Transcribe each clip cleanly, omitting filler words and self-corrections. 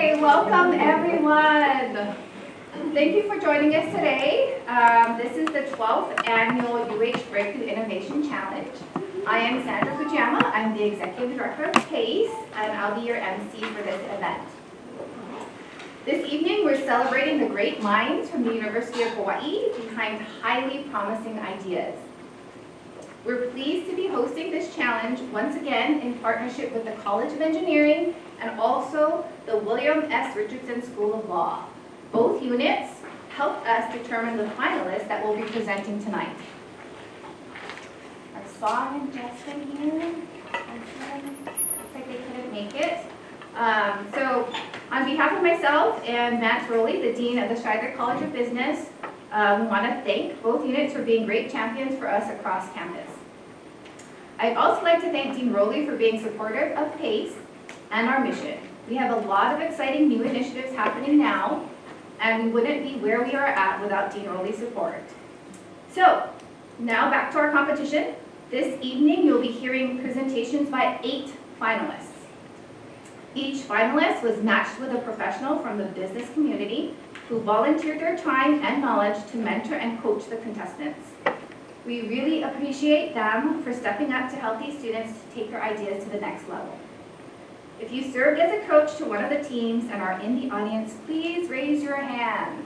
Okay, welcome everyone. Thank you for joining us today. This is the 12th annual UH Breakthrough Innovation Challenge. I am Sandra Fujiyama. I'm the Executive Director of PACE, and I'll be your MC for this event. This evening, we're celebrating the great minds from the University of Hawai behind highly promising ideas. We're pleased to be hosting this challenge once again in partnership with the College of Engineering and also the William S. Richardson School of Law. Both units helped us determine the finalists that we'll be presenting tonight. Our Song and Justin here. Looks like they couldn't make it. So on behalf of myself and Matt Rowley, the Dean of the Schuyler College of Business, we want to thank both units for being great champions for us across campus. I'd also like to thank Dean Rowley for being supportive of PACE and our mission. We have a lot of exciting new initiatives happening now, and we wouldn't be where we are at without Dean Rowley's support. So, now back to our competition. This evening, you'll be hearing presentations by 8 finalists. Each finalist was matched with a professional from the business community who volunteered their time and knowledge to mentor and coach the contestants. We really appreciate them for stepping up to help these students to take their ideas to the next level. If you served as a coach to one of the teams and are in the audience, please raise your hand.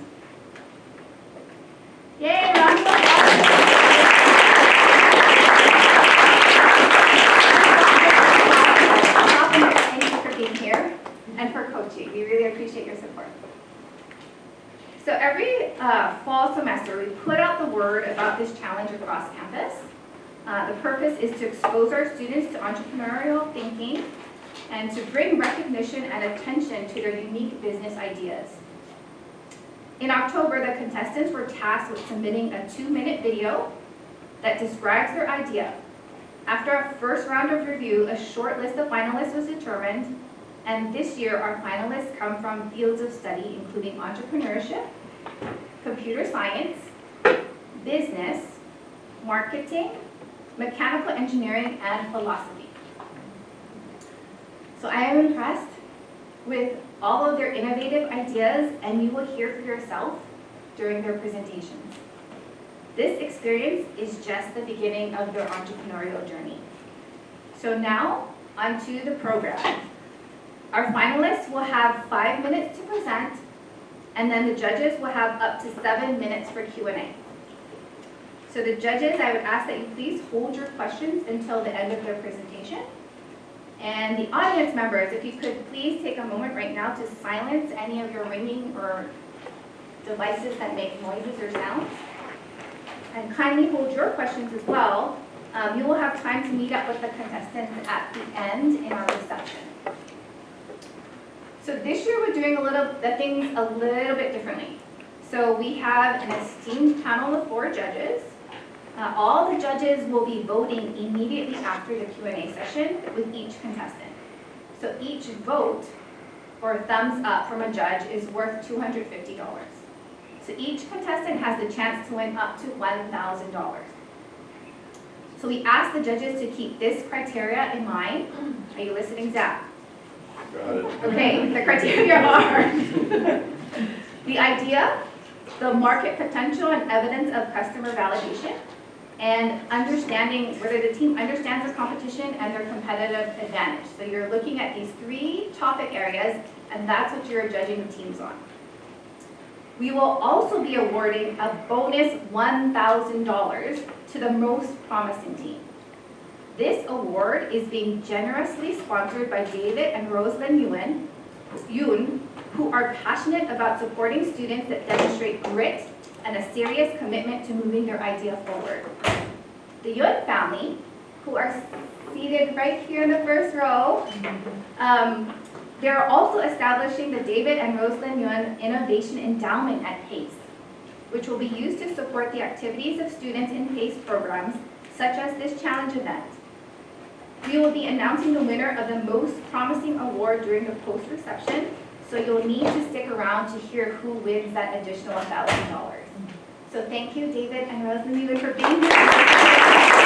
Yay, round of applause. Thank you for being here and for coaching. We really appreciate your support. So every fall semester, we put out the word about this challenge across campus. The purpose is to expose our students to entrepreneurial thinking and to bring recognition and attention to their unique business ideas. In October, the contestants were tasked with submitting a 2-minute video that describes their idea. After our first round of review, a short list of finalists was determined, and this year our finalists come from fields of study including entrepreneurship, computer science, business, marketing, mechanical engineering, and philosophy. So I am impressed with all of their innovative ideas, and you will hear for yourself during their presentations. This experience is just the beginning of their entrepreneurial journey. So now, onto the program. Our finalists will have 5 minutes to present, and then the judges will have up to 7 minutes for Q&A. So the judges, I would ask that you please hold your questions until the end of their presentation. And the audience members, if you could please take a moment right now to silence any of your ringing or devices that make noises or sounds. And kindly hold your questions as well. You will have time to meet up with the contestants at the end in our reception. So this year we're doing things a little bit differently. So we have an esteemed panel of 4 judges. All the judges will be voting immediately after the Q&A session with each contestant. So each vote or thumbs up from a judge is worth $250. So each contestant has the chance to win up to $1,000. So we ask the judges to keep this criteria in mind. Are you listening, Zach? Got it. Okay, the criteria are the idea, the market potential and evidence of customer validation, and understanding whether the team understands the competition and their competitive advantage. So you're looking at these 3 topic areas, and that's what you're judging the teams on. We will also be awarding a bonus $1,000 to the most promising team. This award is being generously sponsored by David and Rosalind Yoon, who are passionate about supporting students that demonstrate grit and a serious commitment to moving their idea forward. The Yoon family, who are seated right here in the first row, they're also establishing the David and Rosalind Yoon Innovation Endowment at PACE, which will be used to support the activities of students in PACE programs, such as this challenge event. We will be announcing the winner of the Most Promising Award during the post-reception, so you'll need to stick around to hear who wins that additional $1,000. So thank you, David and Rosalind, for being here.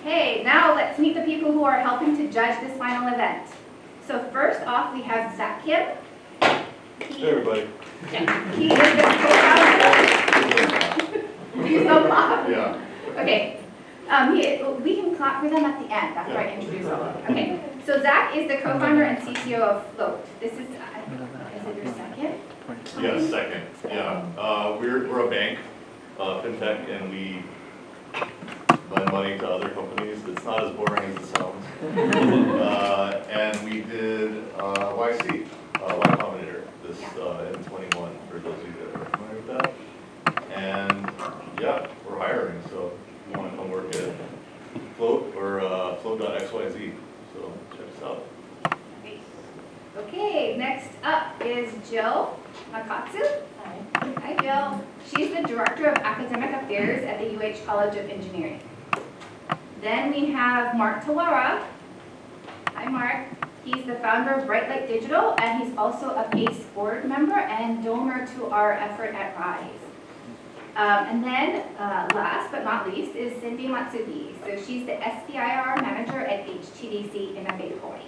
Hey, now let's meet the people for helping to judge this final event. So first off, we have Zach Kim. Hey everybody. He is the co-founder. You so clap. Yeah. Okay. We can clap for them at the end after I introduce all of them. Okay. So Zach is the co-founder and CTO of Float. This is it your second? Yeah, second. Yeah. We're a bank, fintech, and we lend money to other companies. It's not as boring as it sounds. And we did YC, Y Combinator, this in 21 for those of you that are familiar with that. And yeah, we're hiring, so if you want to come work at Float or float.xyz. So check us out. Okay, next up is Jill Makatsu. Hi, Jill. She's the Director of Academic Affairs at the UH College of Engineering. Then we have Mark Tawara. Hi, Mark. He's the founder of Bright Light Digital, and he's also a PACE board member and donor to our effort at RISE. And then, last but not least, is Cindy Matsugi. So she's the SBIR manager at HTDC Innovate Hawaii.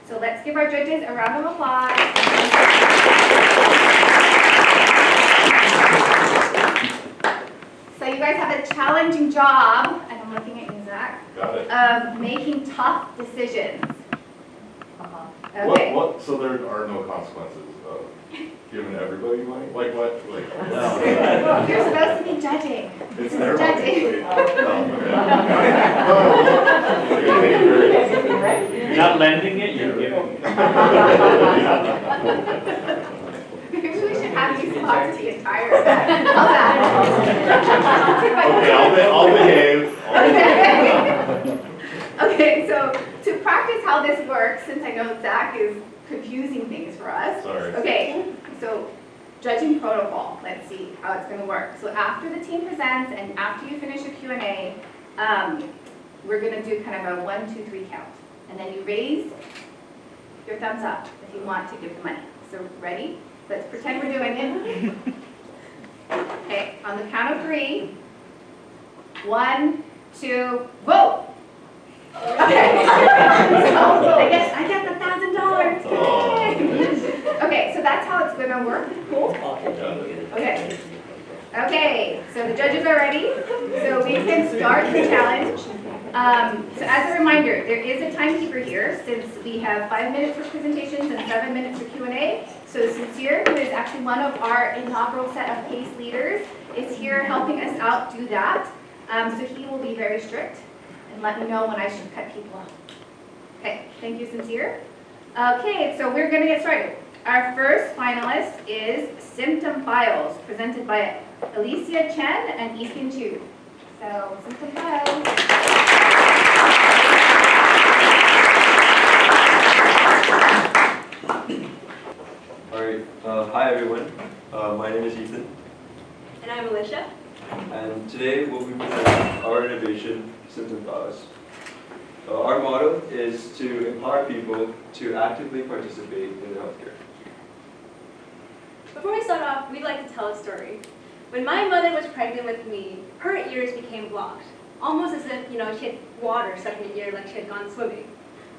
So let's give our judges a round of applause. So you guys have a challenging job, and I'm looking at you, Zach, of making tough decisions. Okay. What? So there are no consequences of giving everybody money? Like what? Like no. You're supposed to be judging. It's their judging. You're not lending it, you're giving it. Maybe we should have you sponsor the entire event. How's that? Okay, I'll behave. Okay, so to practice how this works, since I know Zach is confusing things for us. Sorry. Okay, so judging protocol, let's see how it's going to work. So after the team presents and after you finish a Q&A, we're going to do kind of a 1, 2, 3 count. And then you raise your thumbs up if you want to give the money. So ready? Let's pretend we're doing it. Okay, on the count of 3. 1, 2, vote! Okay. So I get the $1,000. Okay, so that's how it's going to work. Cool? Okay. Okay, so the judges are ready. So we can start the challenge. So as a reminder, there is a timekeeper here since we have 5 minutes for presentations and 7 minutes for Q&A. So Sincere, who is actually one of our inaugural set of PACE leaders, is here helping us out do that. So he will be very strict and let me know when I should cut people off. Okay, thank you, Sincere. Okay, so we're going to get started. Our first finalist is SymptomFiles, presented by Alicia Chen and Ethan Chu. So, SymptomFiles. All right. Hi, everyone. My name is Ethan. And I'm Alicia. And today we'll be presenting our innovation, SymptomFiles. Our motto is to empower people to actively participate in healthcare. Before we start off, we'd like to tell a story. When my mother was pregnant with me, her ears became blocked, almost as if, she had water stuck in the ear like she had gone swimming.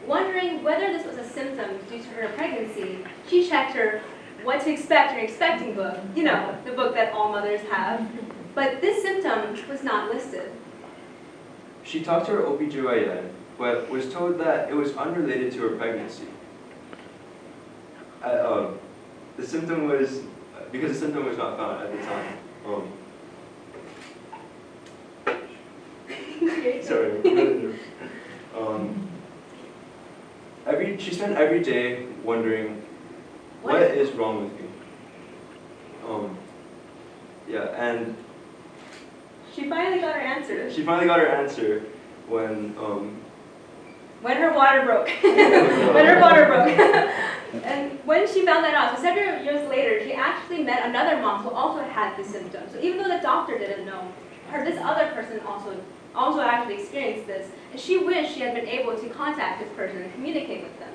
Wondering whether this was a symptom due to her pregnancy, she checked her What to Expect Your Expecting book, the book that all mothers have. But this symptom was not listed. She talked to her OB/GYN, but was told that it was unrelated to her pregnancy. The symptom was not found at the time. Sorry. She spent every day wondering what is wrong with me. And She finally got her answer. she finally got her answer when When her water broke. When her water broke. And when she found that out, so several years later, she actually met another mom who also had this symptom. So even though the doctor didn't know, this other person also actually experienced this. And she wished she had been able to contact this person and communicate with them.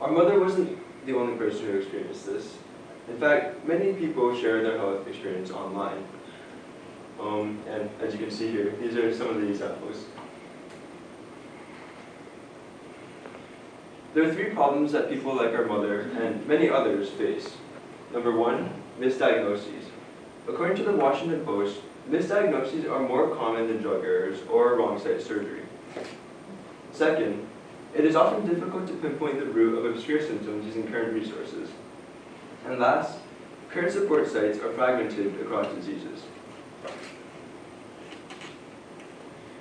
Our mother wasn't the only person who experienced this. In fact, many people share their health experience online. And as you can see here, these are some of the examples. There are 3 problems that people like our mother and many others face. Number 1, misdiagnoses. According to the Washington Post, misdiagnoses are more common than drug errors or wrong site surgery. Second, it is often difficult to pinpoint the root of obscure symptoms using current resources. And last, current support sites are fragmented across diseases.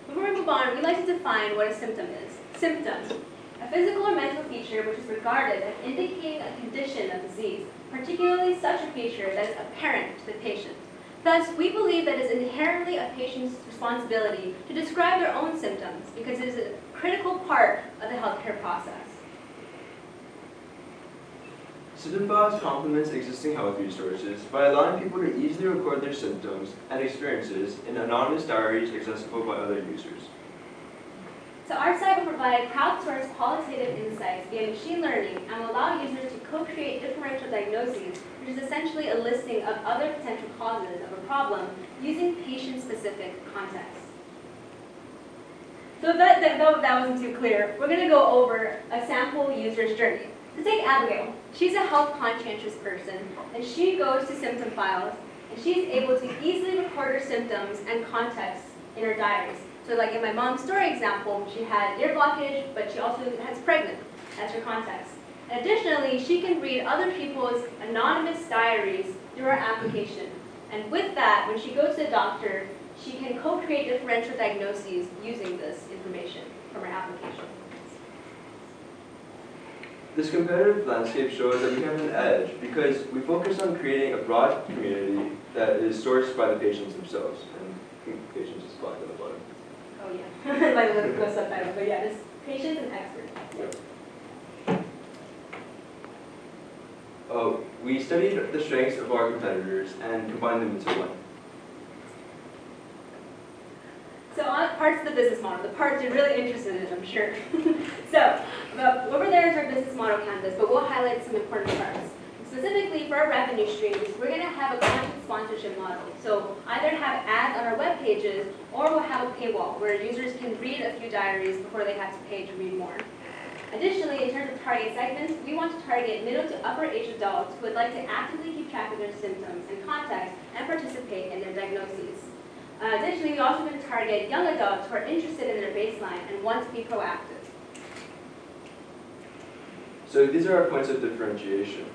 Before we move on, we like to define what a symptom is. Symptom, a physical or mental feature which is regarded as indicating a condition of disease, particularly such a feature that is apparent to the patient. Thus, we believe that it is inherently a patient's responsibility to describe their own symptoms because it is a critical part of the healthcare process. SymptomFiles complements existing health resources by allowing people to easily record their symptoms and experiences in anonymous diaries accessible by other users. So our site will provide crowdsourced qualitative insights via machine learning and will allow users to co-create differential diagnoses, which is essentially a listing of other potential causes of a problem using patient-specific context. So if that wasn't too clear, we're going to go over a sample user's journey. So take Abigail. She's a health-conscientious person, and she goes to SymptomFiles, and she's able to easily record her symptoms and context in her diaries. So like in my mom's story example, she had ear blockage, but she also has pregnant. That's her context. And additionally, she can read other people's anonymous diaries through her application. And with that, when she goes to the doctor, she can co-create differential diagnoses using this information from her application. This competitive landscape shows that we have an edge because we focus on creating a broad community that is sourced by the patients themselves. And patients is black on the bottom. Oh yeah, like the subtitle, but yeah, it's patients and experts. We studied the strengths of our competitors and combined them into one. So on parts of the business model, the parts you're really interested in, I'm sure. So over there is our business model canvas, but we'll highlight some important parts. Specifically for our revenue streams, we're going to have a content sponsorship model. So either have ads on our web pages, or we'll have a paywall where users can read a few diaries before they have to pay to read more. Additionally, in terms of target segments, we want to target middle to upper age adults who would like to actively keep track of their symptoms and context and participate in their diagnoses. Additionally, we also want to target young adults who are interested in their baseline and want to be proactive. So these are our points of differentiation.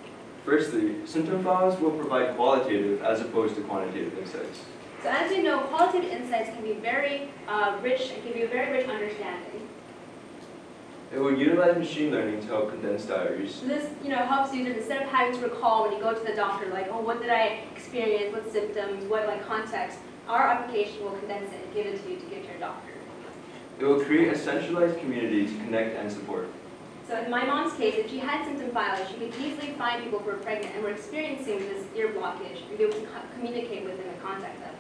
Firstly, SymptomFiles will provide qualitative as opposed to quantitative insights. So as you know, qualitative insights can be very rich and give you a very rich understanding. It will utilize machine learning to help condense diaries. So this, helps users instead of having to recall when you go to the doctor, like, oh, what did I experience, what symptoms, what context. Our application will condense it and give it to you to give to your doctor. It will create a centralized community to connect and support. So in my mom's case, if she had SymptomFiles, she could easily find people who are pregnant and were experiencing this ear blockage and be able to communicate with them and contact them.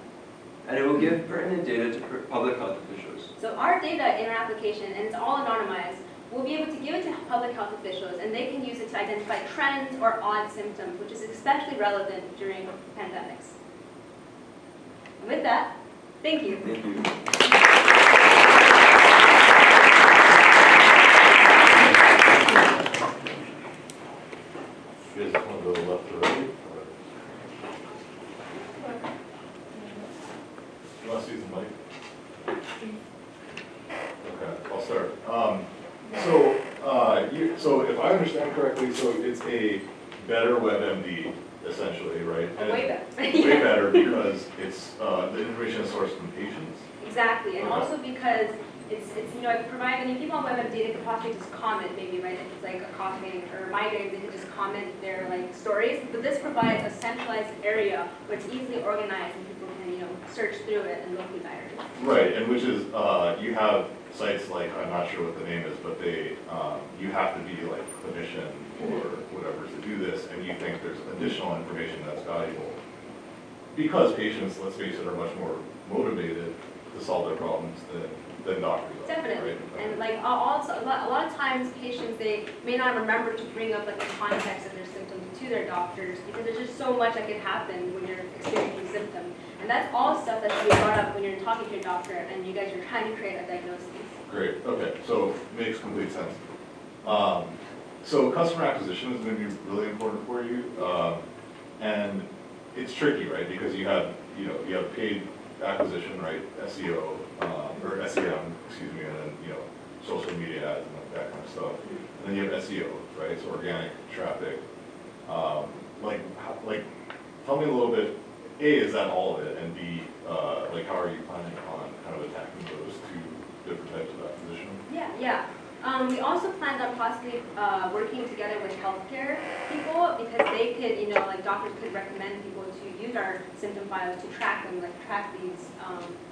And it will give pertinent data to public health officials. So our data in our application, and it's all anonymized, we'll be able to give it to public health officials, and they can use it to identify trends or odd symptoms, which is especially relevant during pandemics. And with that, thank you. Thank you. You guys want to go left or right? You want to see the mic? Okay, I'll start. So if I understand correctly, so it's a better WebMD, essentially, right? And Way better. Way better because it's, the information is sourced from patients. Exactly, and Okay. also because it's it provides, when people on WebMD, they could possibly just comment maybe, right? If it's like a coughing or migraines, they could just comment their stories. But this provides a centralized area where it's easily organized and people can, search through it and look through diaries. Right, and which is, you have sites like, I'm not sure what the name is, but they, you have to be like clinician or whatever to do this, and you think there's additional information that's valuable. Because patients, let's face it, are much more motivated to solve their problems than doctors are, Definitely, right? and like also a lot of times patients, they may not remember to bring up like the context of their symptoms to their doctors because there's just so much that can happen when you're experiencing symptoms. And that's all stuff that should be brought up when you're talking to your doctor and you guys are trying to create a diagnosis. Great, okay, so makes complete sense. So customer acquisition is going to be really important for you, and it's tricky, right? Because you have paid acquisition, right? SEO or SEM, excuse me, and then social media ads and like that kind of stuff. And then you have SEO, right? So organic traffic. Tell me a little bit. A, is that all of it? And B, how are you planning on kind of attacking those two different types of acquisition? Yeah. We also planned on possibly working together with healthcare people because they could, like doctors could recommend people to use our symptom files to track them, like track these,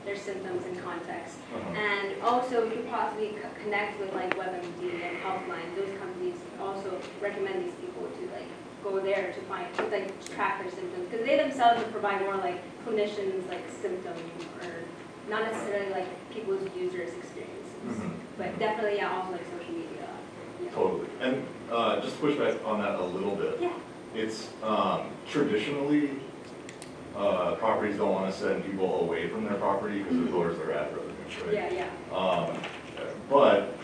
their symptoms in context. And also we could possibly connect with like WebMD and Healthline. Those companies also recommend these people to like go there to find, to like track their symptoms because they themselves would provide more like clinicians like symptoms or not necessarily like people's users' experiences. But definitely, yeah, also like social media. Yeah. Totally. And just to push back on that a little bit. Yeah. It's traditionally properties don't want to send people away from their property because it lowers their ad revenue, right? Yeah. But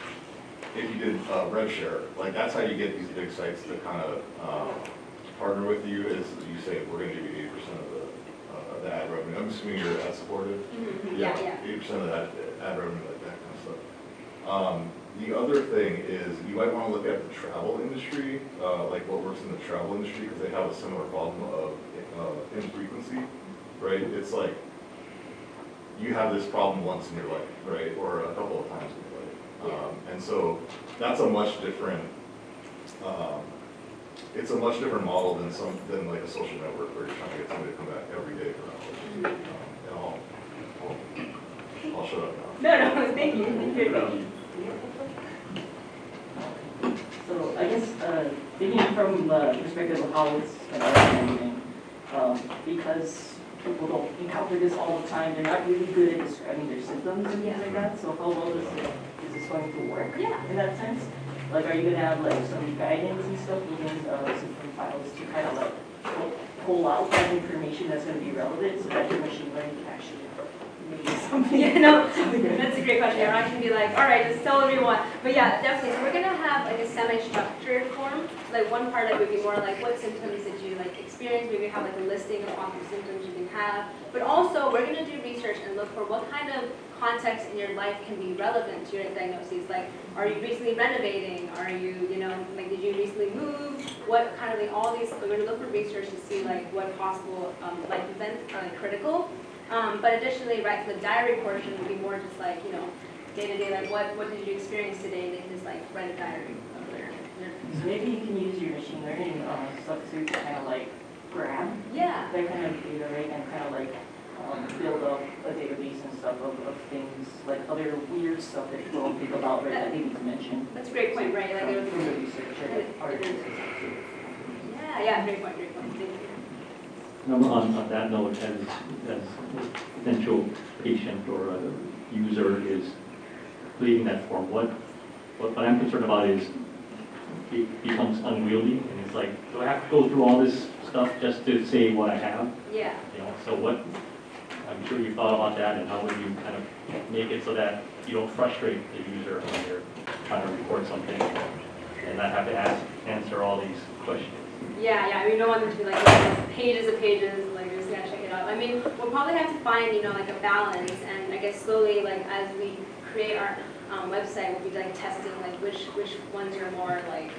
if you did rev share, like that's how you get these big sites to kind of partner with you. Is you say we're going to give you 80% of the ad revenue. I'm assuming you're ad supported. Yeah. 80% of that ad revenue, like that kind of stuff. The other thing is you might want to look at the travel industry, like what works in the travel industry, because they have a similar problem of infrequency, right? It's like you have this problem once in your life, right, or a couple of times in your life, and so that's a much different. It's a much different model than like a social network where you're trying to get somebody to come back every day for hours. And I'll shut up now. No, thank you. So I guess thinking from the perspective of how it's recommending, because people don't encounter this all the time, they're not really good at describing their symptoms and things like that. So how well is this going to work in that sense? Like, are you going to have like some guidance and stuff within SymptomFiles to kind of like pull out that information that's going to be relevant so that your machine learning can actually make something? That's a great question. We're not going to be like, all right, just tell everyone. But yeah, definitely. So we're going to have like a semi-structured form. So like one part of it would be more like what symptoms did you like experience? Maybe have like a listing of all the symptoms you can have. But also we're going to do research and look for what kind of context in your life can be relevant to your diagnoses. Like, are you recently renovating? Are you, like, did you recently move? What kind of like all these? We're going to look for research to see like what possible life events are like critical. But additionally, right, the diary portion would be more just like, day to day, like what did you experience today? They can just like write a diary of their So maybe you can use your machine learning stuff to kind of like grab that kind of data, right, and kind of like build up a database and stuff of things, like other weird stuff that people don't think about, right, that they need to mention. That's a great point, right? Like it From the research articles. Yeah, great point, thank you. On that note, as a potential patient or a user is completing that form, what I'm concerned about is it becomes unwieldy, and it's like, do I have to go through all this stuff just to say what I have? Yeah. So what, I'm sure you've thought about that, and how would you kind of make it so that you don't frustrate the user when they're trying to report something and not have to answer all these questions? Yeah, I mean, we don't want them to be like pages of pages, like you're just gonna check it out. I mean, we'll probably have to find, like a balance, and I guess slowly, like as we create our website, we'll be like testing like which ones are more like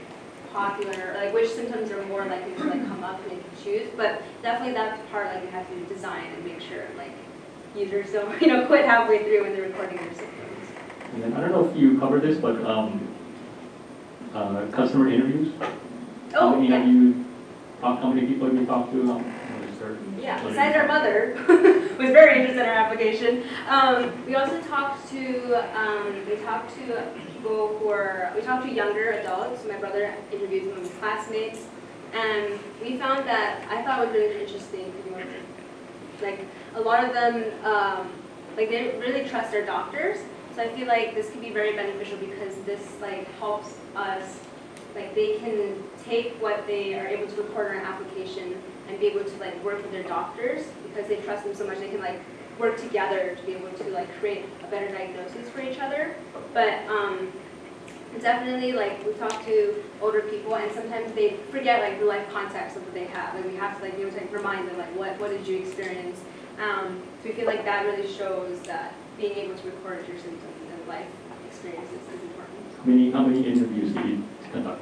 popular, like which symptoms are more likely to like come up and they can choose. But definitely that's part like we have to design and make sure like users don't quit halfway through when they're recording their symptoms. And then I don't know if you covered this, but customer interviews. How many people have you talked to? Yeah, besides our mother, was very interested in our application. We also talked to people we talked to younger adults. My brother interviewed some of his classmates, and we found that I thought was really interesting. Like a lot of them like they really trust their doctors. So I feel like this could be very beneficial because this like helps us, like they can take what they are able to record on an application and be able to like work with their doctors because they trust them so much. They can like work together to be able to like create a better diagnosis for each other. But definitely like we talk to older people and sometimes they forget like the life context of what they have. Like we have to like be able to like, remind them like what did you experience. So we feel like that really shows that being able to record your symptoms and life experiences is important. How many interviews did you conduct?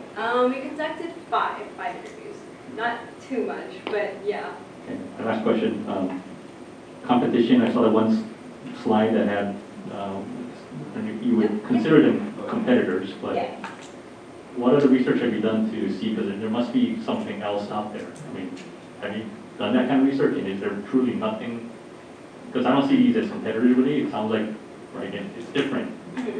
We conducted five interviews. Not too much, but yeah. Okay. The last question, competition, I saw the one slide that had, you would consider them competitors, but Yeah. what other research have you done to see, because there must be something else out there. I mean, have you done that kind of research, and is there truly nothing? Because I don't see these as competitors really, it sounds like, right, it's different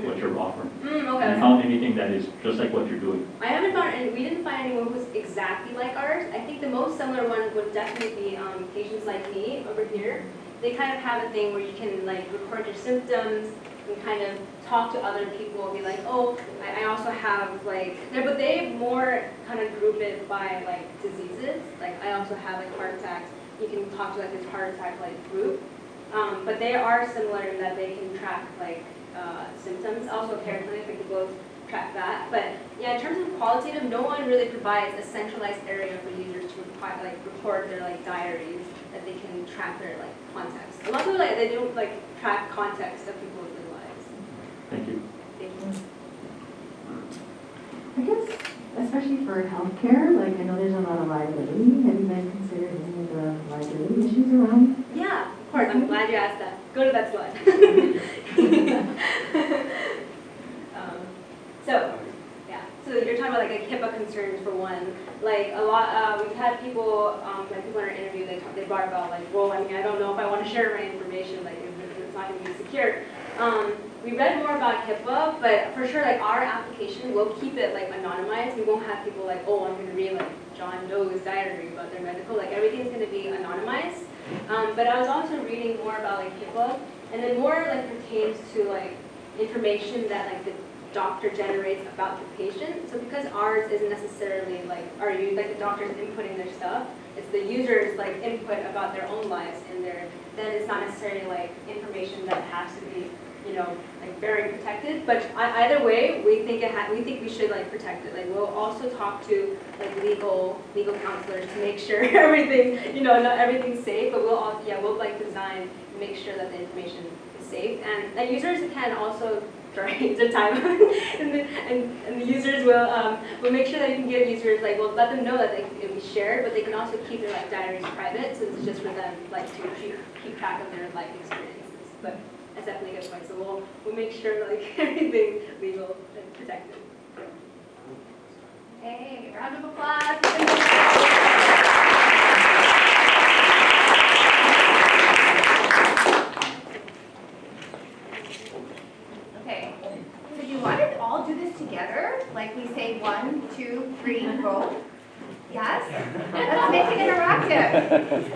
what you're offering. Okay. Have you found anything that is just like what you're doing? I haven't found any, we didn't find anyone who's exactly like ours. I think the most similar one would definitely be patients like me over here. They kind of have a thing where you can like record your symptoms and kind of talk to other people and be like, oh, I also have like, but they more kind of group it by like diseases. Like I also have like heart attacks. You can talk to like this heart attack like group. But they are similar in that they can track like symptoms. Also care clinic, they can both track that. But yeah, in terms of qualitative, no one really provides a centralized area for users to record their like diaries that they can track their like context. A lot of people like they don't like track context of people's lives. Thank you. Thank you. I guess, especially for healthcare, like I know there's a lot of liability. Have you guys considered any of the liability issues around? Yeah, of course. I'm glad you asked that. Go to that slide. So, yeah. So you're talking about like HIPAA concerns for one. Like a lot, we've had people, like people in our interview, they brought about like, well, I mean, I don't know if I want to share my information, like if it's not going to be secure. We read more about HIPAA, but for sure, like our application will keep it like anonymized. We won't have people like, oh, I'm going to read like John Doe's diary about their medical. Like everything's going to be anonymized. But I was also reading more about like HIPAA, and then more like pertains to like information that like the doctor generates about the patient. So because ours isn't necessarily like like the doctor's inputting their stuff, it's the user's like input about their own lives in there. Then it's not necessarily like information that has to be, you know, like very protected. But either way, we think we should like protect it. Like we'll also talk to like legal counselors to make sure everything, you know, not everything's safe. But we'll like design and make sure that the information is safe. And the users can also. Sorry, the time, and the users will make sure that you can give users like we'll let them know that it'll be shared, but they can also keep their like diaries private, so it's just for them like to keep track of their life experiences. But that's definitely a good point. So we'll make sure like everything's legal and protected. Hey, round of applause. Okay, so do you want to all do this together? Like we say 1, 2, 3, roll? Yes? Let's make it interactive.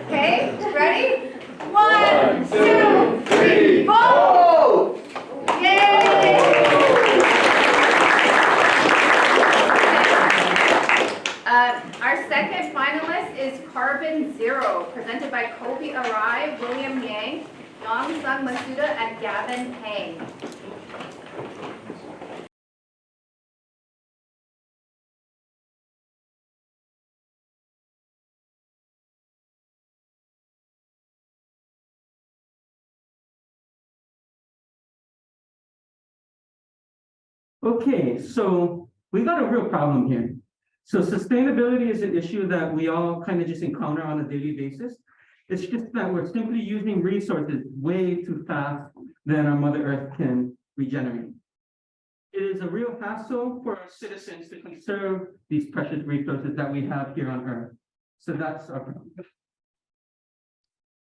Okay, ready? 1, 2, 3, roll! Yay! Our second finalist is Carbon Zero, presented by Kobe Arai, William Yang, Yong Sung Masuda, and Gavin Pang. Okay, so we got a real problem here. So sustainability is an issue that we all kind of just encounter on a daily basis. It's just that we're simply using resources way too fast than our Mother Earth can regenerate. It is a real hassle for our citizens to conserve these precious resources that we have here on Earth. So that's our problem.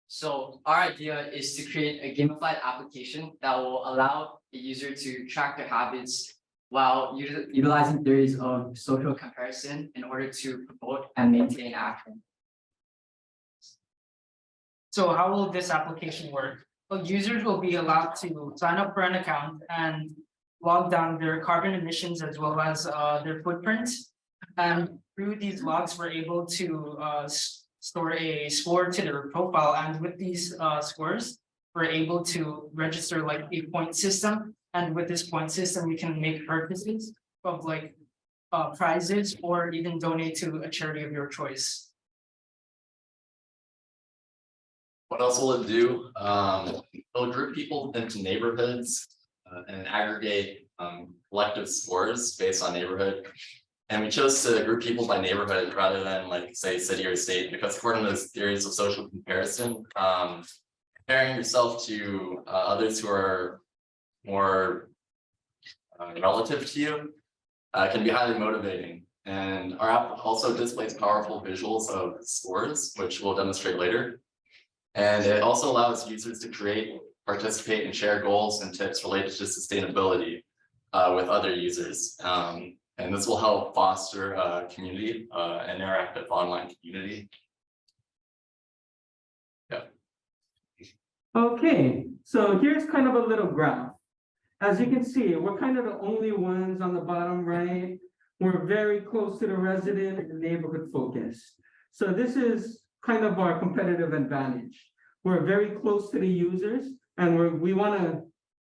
So our idea is to create a gamified application that will allow the user to track their habits while utilizing theories of social comparison in order to promote and maintain action. So how will this application work? users will be allowed to sign up for an account and log down their carbon emissions as well as their footprint. And through these logs, we're able to store a score to their profile. And with these scores, we're able to register like a point system. And with this point system, we can make purchases of like prizes or even donate to a charity of your choice. What else will it do? It'll group people into neighborhoods and aggregate collective scores based on neighborhood. And we chose to group people by neighborhood rather than like say city or state, because according to those theories of social comparison, comparing yourself to others who are more relative to you can be highly motivating. And our app also displays powerful visuals of scores, which we'll demonstrate later. And it also allows users to create, participate, and share goals and tips related to sustainability with other users. And this will help foster a community, an interactive online community. Yeah. Okay, so here's kind of a little graph. As you can see, we're kind of the only ones on the bottom right. We're very close to the resident and neighborhood focus. So this is kind of our competitive advantage. We're very close to the users, and we want to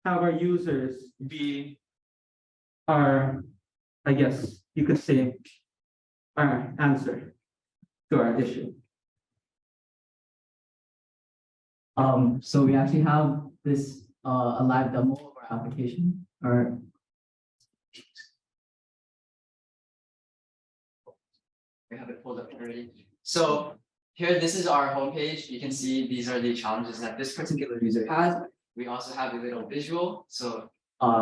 have our users be our, I guess you could say, our answer to our issue. So we actually have this a live demo of our application, or we have it pulled up already. So here, this is our homepage. You can see these are the challenges that this particular user has. We also have a little visual, so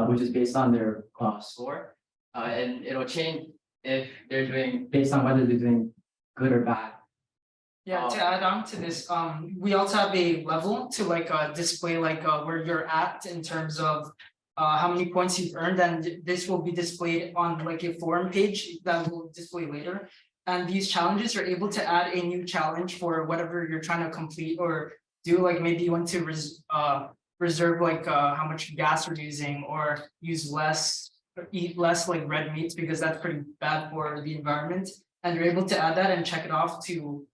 which is based on their score, and it'll change if they're doing based on whether they're doing good or bad. Yeah, to add on to this, we also have a level to like display like where you're at in terms of how many points you've earned, and this will be displayed on like a forum page that will display later. And these challenges are able to add a new challenge for whatever you're trying to complete or do. Like maybe you want to reserve like how much gas you're using, or use less, or eat less like red meats because that's pretty bad for the environment. And you're able to add that and check it off to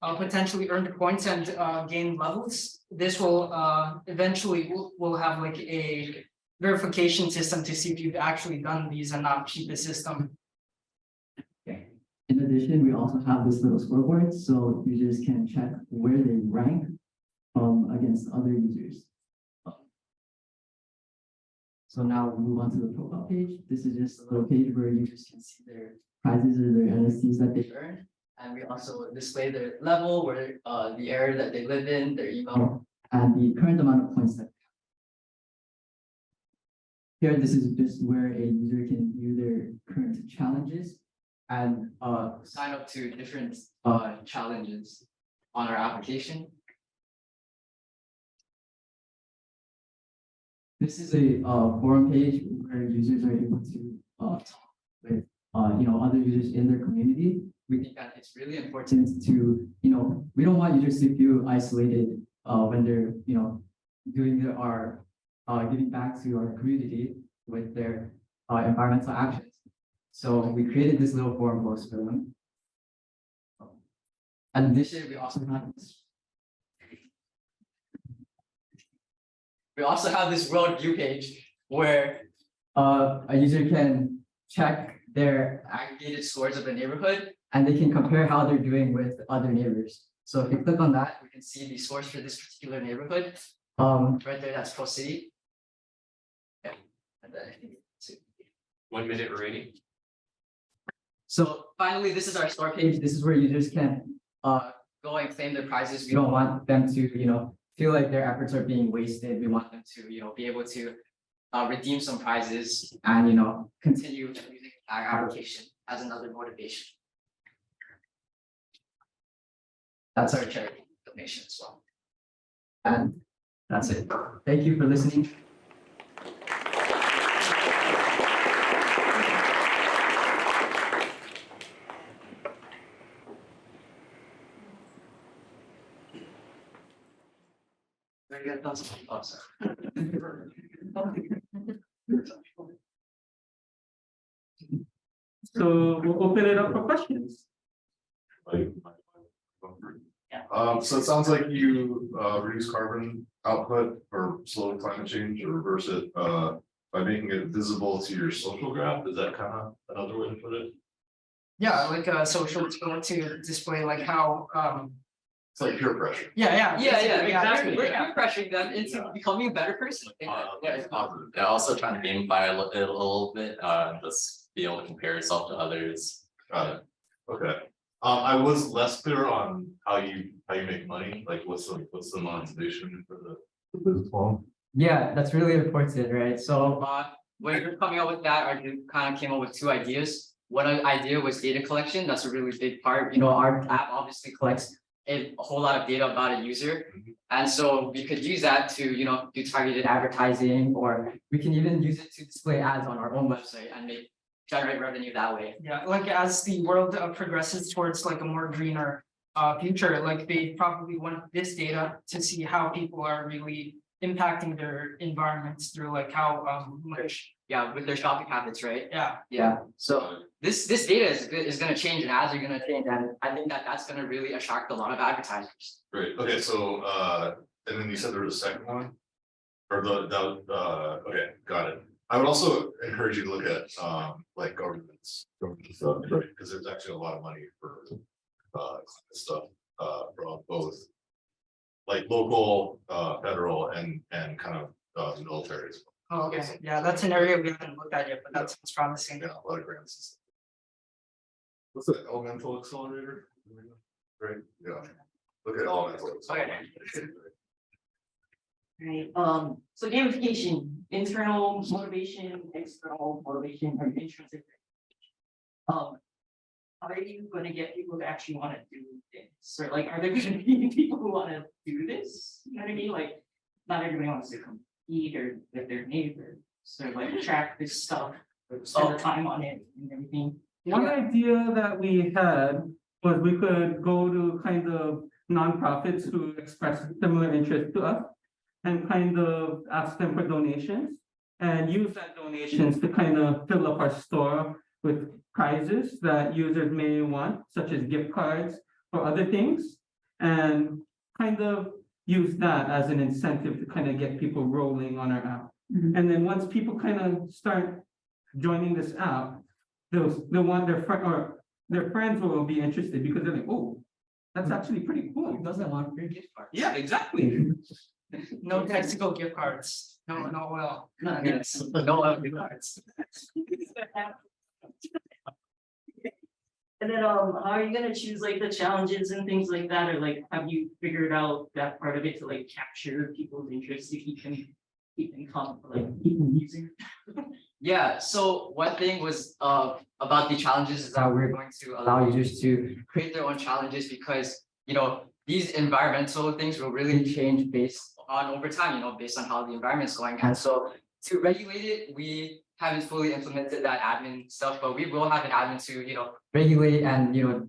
potentially earn the points and gain levels. This will eventually will have like a verification system to see if you've actually done these and not cheat the system. In addition, we also have this little scoreboard, so users can check where they rank against other users. So now we move on to the profile page. This is just a little page where users can see their prizes or their NFTs that they've earned. And we also display their level, where the area that they live in, their email, and the current amount of points that they have. Here, this is just where a user can view their current challenges and sign up to different challenges on our application. This is a forum page where users are able to talk with other users in their community. We think that it's really important to, we don't want users to feel isolated when they're, doing giving back to our community with their environmental actions. So we created this little forum post for them. And this year we also have this world view page where a user can check their aggregated scores of the neighborhood, and they can compare how they're doing with other neighbors. So if you click on that, we can see the scores for this particular neighborhood. Right there, that's Pro City. Yeah, and then I think it's 1 minute remaining. So finally, this is our store page. This is where users can go and claim their prizes. We don't want them to, feel like their efforts are being wasted. We want them to, be able to redeem some prizes and, continue using our application as another motivation. That's our charity donation as well. And that's it. Thank you for listening. So we'll open it up for questions. So it sounds like you reduce carbon output or slow climate change or reverse it by making it visible to your social graph. Is that kind of another way to put it? Yeah, like a social tool to display like how, It's like peer pressure. Yeah, exactly. we're pressuring them into becoming a better person. Yeah, also trying to gamify it a little bit, just be able to compare yourself to others. Got it. Okay. I was less clear on how you make money. Like, what's the monetization for the business model? Yeah, that's really important, right? So when you're coming up with that, I kind of came up with two ideas. One idea was data collection. That's a really big part. You know, our app obviously collects a whole lot of data about a user. And so we could use that to, you know, do targeted advertising, or we can even use it to display ads on our own website and generate revenue that way. yeah, like as the world progresses towards like a more greener future, like they probably want this data to see how people are really impacting their environments through like how much. Yeah, with their shopping habits, right? Yeah. Yeah. So this data is going to change, and ads are going to change, and I think that's going to really attract a lot of advertisers. Great. Okay. So and then you said there was a second one, or okay, got it. I would also encourage you to look at like government stuff, right? Because there's actually a lot of money for climate stuff from both like local, federal, and kind of military as well. Oh, okay. Yeah, that's an area we haven't looked at yet, but that's promising. Yeah, a lot of grants. What's the elemental accelerator? Right. Yeah. Look at elemental accelerator. Right, so gamification, internal motivation, external motivation, or intrinsic. Are you gonna get people to actually wanna do this? Or like, are there gonna be people who wanna do this? You know what I mean? Like, not everybody wants to compete or with their neighbors, or like track this stuff, or spend the time on it and everything. One idea that we had was we could go to kind of nonprofits who express similar interest to us and kind of ask them for donations and use that donations to kind of fill up our store with prizes that users may want, such as gift cards or other things, and kind of use that as an incentive to kind of get people rolling on our app. And then once people kind of start joining this app, they'll want their friend or their friends will be interested because they're like, oh, that's actually pretty cool. Who doesn't want free gift cards? Yeah, exactly. No Texaco gift cards, no oil. Yes, no other gift cards. And then, how are you gonna choose like the challenges and things like that, or like, have you figured out that part of it to like capture people's interest to keep them using? Yeah, so one thing was about the challenges is that we're going to allow users to create their own challenges, because you know these environmental things will really change based on over time, you know, based on how the environment's going. And so to regulate it, we haven't fully implemented that admin stuff, but we will have an admin to, you know, regulate and, you know,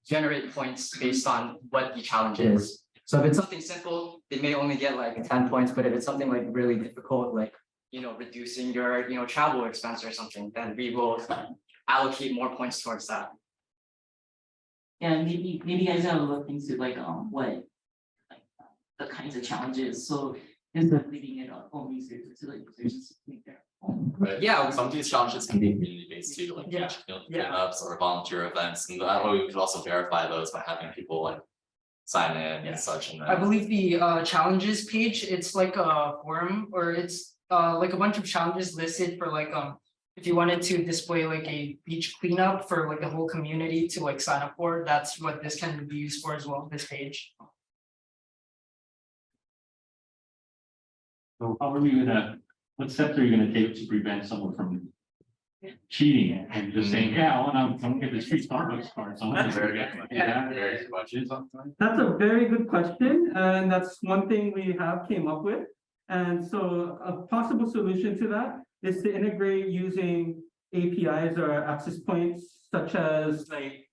generate points based on what the challenge is. So if it's something simple, they may only get like 10 points, but if it's something like really difficult, like, you know, reducing your, you know, travel expense or something, then we will allocate more points towards that. Yeah, maybe you guys gotta look into like what like the kinds of challenges. So instead of leaving it on users to like users make their own. Right. Yeah, some of these challenges can be community based too, like Yeah. meetups or volunteer events, and that way we could also verify those by having people like sign in and such. And I believe the challenges page, it's like a forum, or it's like a bunch of challenges listed for like if you wanted to display like a beach cleanup for like the whole community to like sign up for, that's what this can be used for as well, this page. So how are you what steps are you gonna take to prevent someone from cheating and just saying, yeah, I want to get this free Starbucks card. So That's very good. Yeah, very good question. That's a very good question, and that's one thing we have came up with. And so a possible solution to that is to integrate using APIs or access points such as like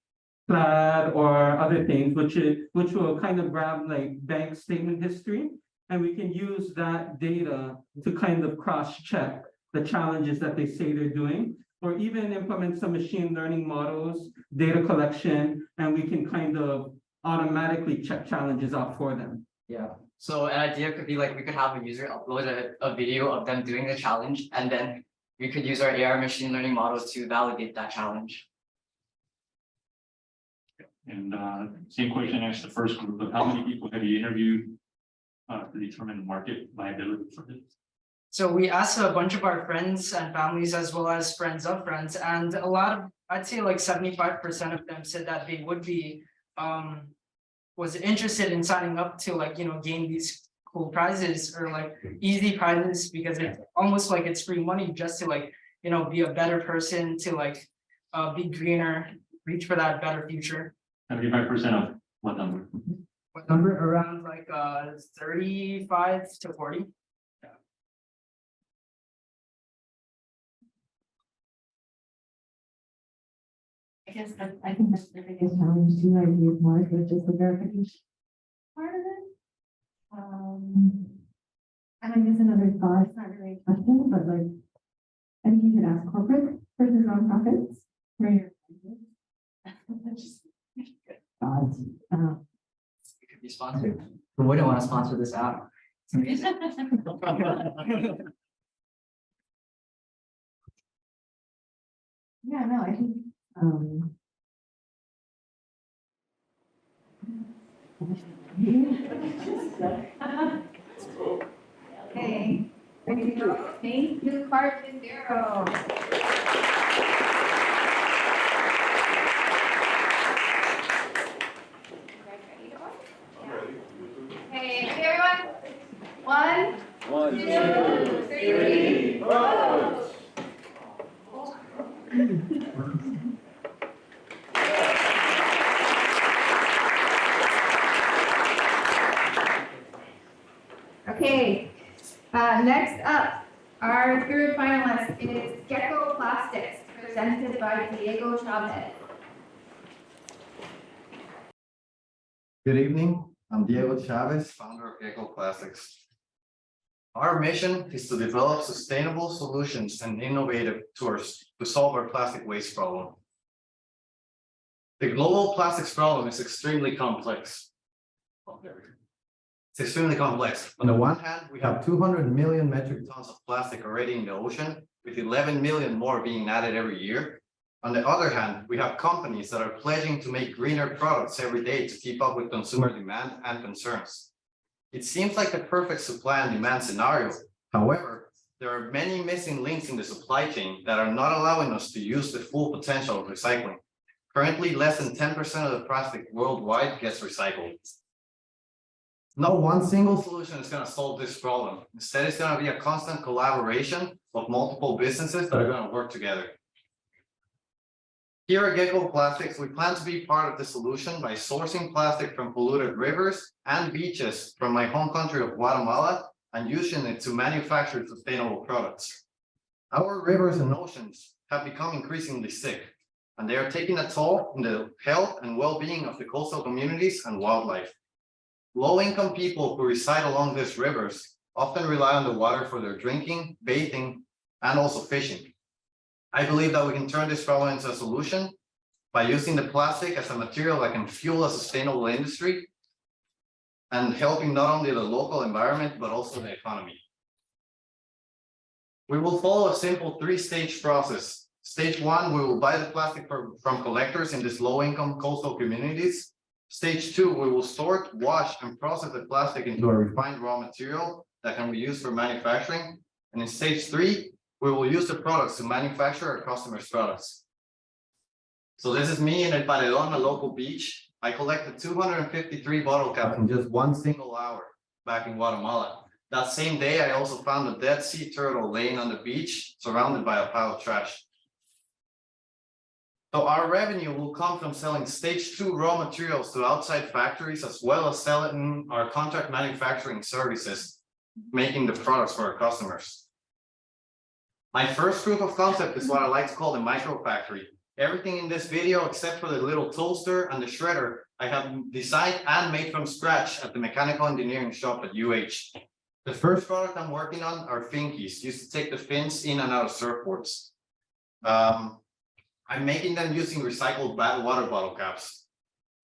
Plaid or other things, which will kind of grab like bank statement history and we can use that data to kind of cross-check the challenges that they say they're doing, or even implement some machine learning models, data collection, and we can kind of automatically check challenges out for them. Yeah, so an idea could be like we could have a user upload a video of them doing the challenge, and then we could use our AR machine learning models to validate that challenge. And same question as the first group, but how many people have you interviewed to determine market viability for this? So we asked a bunch of our friends and families as well as friends of friends, and a lot of, I'd say like 75% of them said that they would be was interested in signing up to like, gain these cool prizes or like easy prizes, because it's almost like it's free money just to like, be a better person, to like be greener, reach for that better future. 75% of what number? What number? Around like 35 to 40. I guess I think that's the biggest challenge too, I use more, which is the verification part of it. And I guess another thought, it's not really a question, but like, I think you should ask corporate versus nonprofits where you're. We could be sponsored. Who wouldn't want to sponsor this app? It's amazing. Yeah, no, I think, Okay, ready to go? Thank you, Parqable. Okay, ready everyone? 1, 2, 3, vote! Okay, next up, our third finalist is Gecko Plastics, presented by Diego Chavez. Good evening, I'm Diego Chavez, founder of Gecko Plastics. Our mission is to develop sustainable solutions and innovative tools to solve our plastic waste problem. The global plastics problem is extremely complex. It's extremely complex. On the one hand, we have 200 million metric tons of plastic already in the ocean, with 11 million more being added every year. On the other hand, we have companies that are pledging to make greener products every day to keep up with consumer demand and concerns. It seems like the perfect supply and demand scenario. However, there are many missing links in the supply chain that are not allowing us to use the full potential of recycling. Currently, less than 10% of the plastic worldwide gets recycled. No one single solution is going to solve this problem. Instead, it's going to be a constant collaboration of multiple businesses that are going to work together. Here at Gecko Plastics, we plan to be part of the solution by sourcing plastic from polluted rivers and beaches from my home country of Guatemala and using it to manufacture sustainable products. Our rivers and oceans have become increasingly sick, and they are taking a toll on the health and well-being of the coastal communities and wildlife. Low-income people who reside along these rivers often rely on the water for their drinking, bathing, and also fishing. I believe that we can turn this problem into a solution by using the plastic as a material that can fuel a sustainable industry and helping not only the local environment, but also the economy. We will follow a simple three-stage process. Stage 1, we will buy the plastic from collectors in these low-income coastal communities. Stage 2, we will sort, wash, and process the plastic into a refined raw material that can be used for manufacturing. And in stage 3, we will use the products to manufacture our customers' products. So this is me in El Paredón, a local beach. I collected 253 bottle caps in just one single hour back in Guatemala. That same day, I also found a dead sea turtle laying on the beach, surrounded by a pile of trash. So our revenue will come from selling stage 2 raw materials to outside factories, as well as selling our contract manufacturing services, making the products for our customers. My first proof of concept is what I like to call the micro factory. Everything in this video, except for the little toaster and the shredder, I have designed and made from scratch at the mechanical engineering shop at UH. The first product I'm working on are finkies, used to take the fins in and out of surfboards. I'm making them using recycled water bottle caps.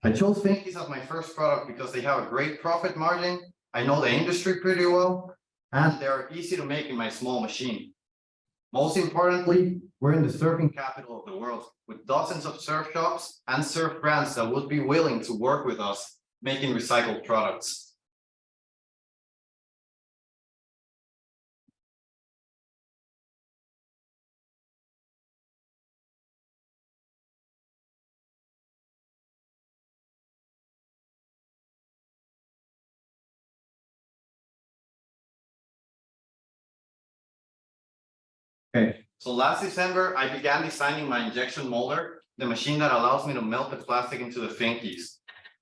I chose finkies as my first product because they have a great profit margin. I know the industry pretty well, and they're easy to make in my small machine. Most importantly, we're in the surfing capital of the world, with dozens of surf shops and surf brands that would be willing to work with us making recycled products. Okay, so last December, I began designing my injection molder, the machine that allows me to melt the plastic into the finkies.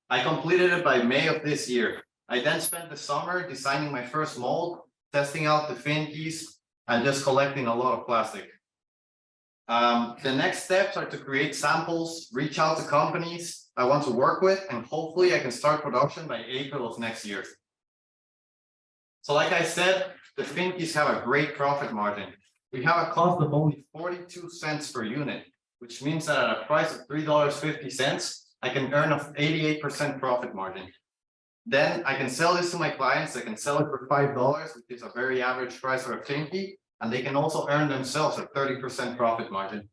I completed it by May of this year. I then spent the summer designing my first mold, testing out the finkies, and just collecting a lot of plastic. The next steps are to create samples, reach out to companies I want to work with, and hopefully I can start production by April of next year. So like I said, the finkies have a great profit margin. We have a cost of only 42 cents per unit, which means that at a price of $3.50, I can earn an 88% profit margin. Then I can sell this to my clients. I can sell it for $5, which is a very average price for a finky, and they can also earn themselves a 30% profit margin.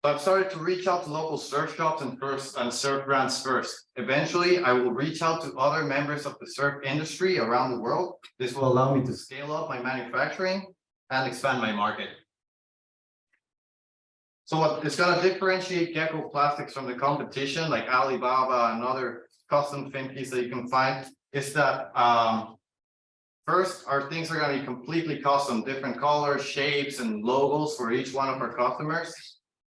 So I've started to reach out to local surf shops and surf brands first. Eventually, I will reach out to other members of the surf industry around the world. This will allow me to scale up my manufacturing and expand my market. So what is going to differentiate Gecko Plastics from the competition, like Alibaba and other custom finkies that you can find, is that first, our things are going to be completely custom, different colors, shapes, and logos for each one of our customers.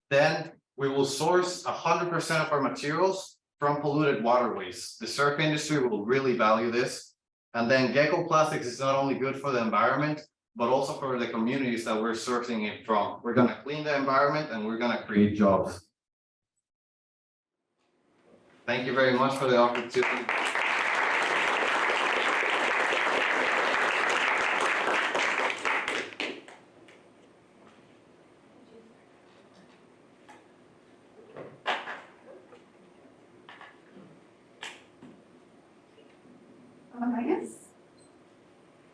Then we will source 100% of our materials from polluted waterways. The surf industry will really value this. And then Gecko Plastics is not only good for the environment, but also for the communities that we're sourcing it from. We're going to clean the environment and we're going to create jobs. Thank you very much for the opportunity. I guess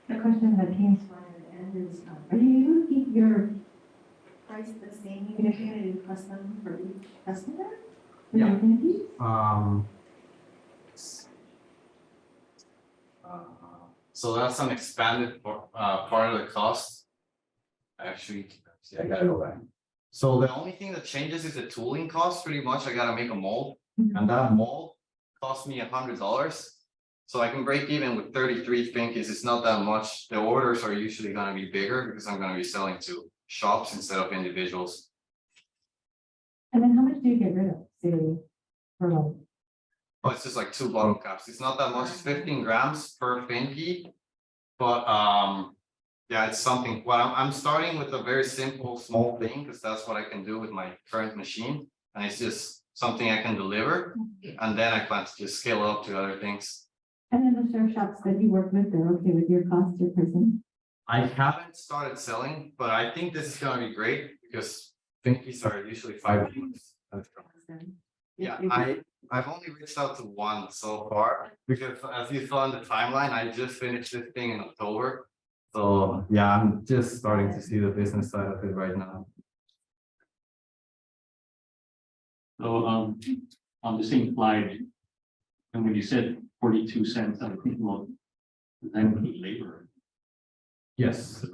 the question that came to mind is, are you able to keep your price the same even if you're going to do custom for each customer? Yeah. So that's an expanded part of the cost. Actually, see, I gotta go back. So the only thing that changes is the tooling cost. Pretty much, I gotta make a mold, and that mold cost me $100. So I can break even with 33 finkies. It's not that much. The orders are usually gonna be bigger because I'm gonna be selling to shops instead of individuals. And then how much do you get rid of, say, per month? Oh, it's just like 2 bottle caps. It's not that much. It's 15 grams per finky. But yeah, it's something. Well, I'm starting with a very simple, small thing because that's what I can do with my current machine. And it's just something I can deliver. And then I plan to just scale up to other things. And then the surf shops that you work with, they're okay with your cost per person? I haven't started selling, but I think this is gonna be great because finkies are usually $5. Yeah, I've only reached out to one so far because as you saw in the timeline, I just finished this thing in October. So yeah, I'm just starting to see the business side of it right now. So on the same slide, and when you said 42 cents, I think well, that include labor. Yes.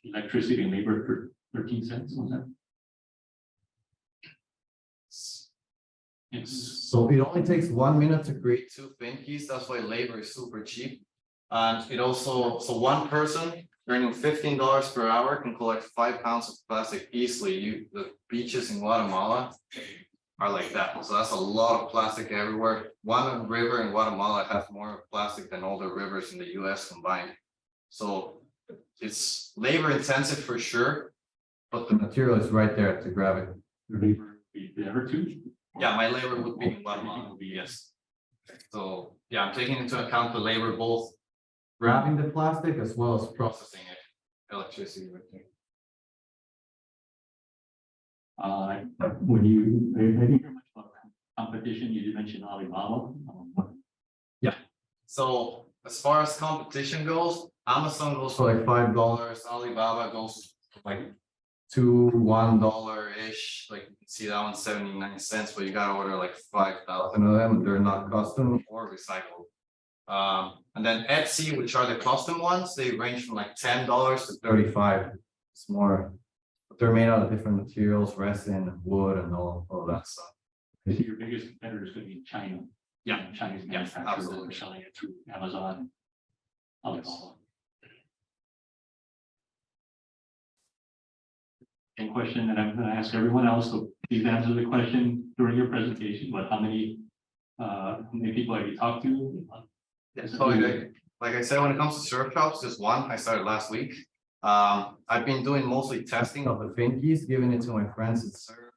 Electricity and labor for 13 cents on that. Yes. So it only takes 1 minute to create 2 finkies. That's why labor is super cheap. And it also, so one person earning $15 per hour can collect 5 pounds of plastic easily. The beaches in Guatemala are like that. So that's a lot of plastic everywhere. One river in Guatemala has more plastic than all the rivers in the US combined. So it's labor intensive for sure. but the material is right there to grab it. Your labor would be there too? Yeah, my labor would be in Guatemala, yes. So, yeah, I'm taking into account the labor, both grabbing the plastic as well as processing it, electricity right there. When you, I didn't hear much about competition, you did mention Alibaba. So as far as competition goes, Amazon goes for like $5, Alibaba goes for like $1-ish. Like you can see that one 79 cents, but you gotta order like 5,000 of them. They're not custom or recycled. And then Etsy, which are the custom ones, they range from like $10 to $35. It's more, but they're made out of different materials, resin, wood, and all that stuff. I see your biggest competitor is going to be China. Yeah. Chinese Yeah, manufacturers absolutely. are selling it through Amazon. Alibaba. Same question that I'm going to ask everyone else, so please answer the question during your presentation, but how many people have you talked to? So like I said, when it comes to surf shops, just one, I started last week. I've been doing mostly testing of the finkeys, giving it to my friends at surf,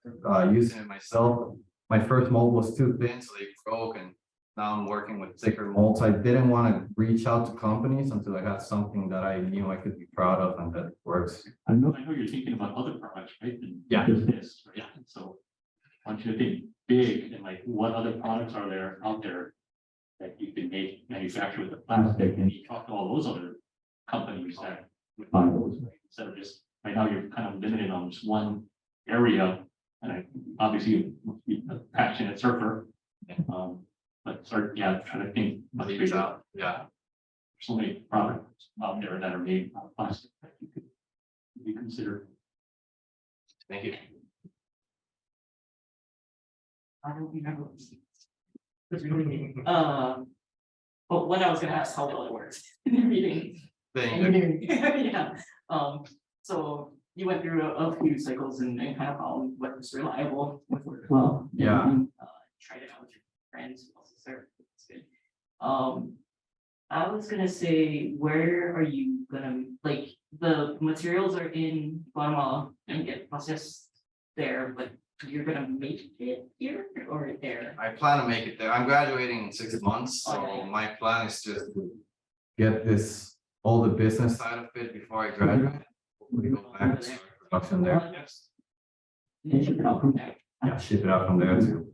using it myself. My first mold was too thin, so they broke, and now I'm working with thicker molds. I didn't want to reach out to companies until I had something that I knew I could be proud of and that works. I know you're thinking about other products, right? And Yeah. just this, right? Yeah. And so I want you to think big and like what other products are there out there that you can manufacture with the plastic, and you talk to all those other companies that would buy those, right? Instead of just, right now you're kind of limited on just one area. And obviously you must be a passionate surfer. But start, trying to think much bigger. Yeah. There's so many products out there that are made out of plastic that you could be considered. Thank you. I don't remember. But when I was gonna ask how well it works in your meeting. Yeah, so you went through a few cycles and kind of found what was reliable, what worked well. Yeah. And, tried it out with your friends who also serve. It's good. I was gonna say, where are you gonna, like, the materials are in Guatemala and get processed there, but you're gonna make it here or there? I plan to make it there. I'm graduating in 6 months, so Okay. my plan is just to get all the business side of it before I graduate. We go back and start production there. And ship it out from there. Yeah, ship it out from there too.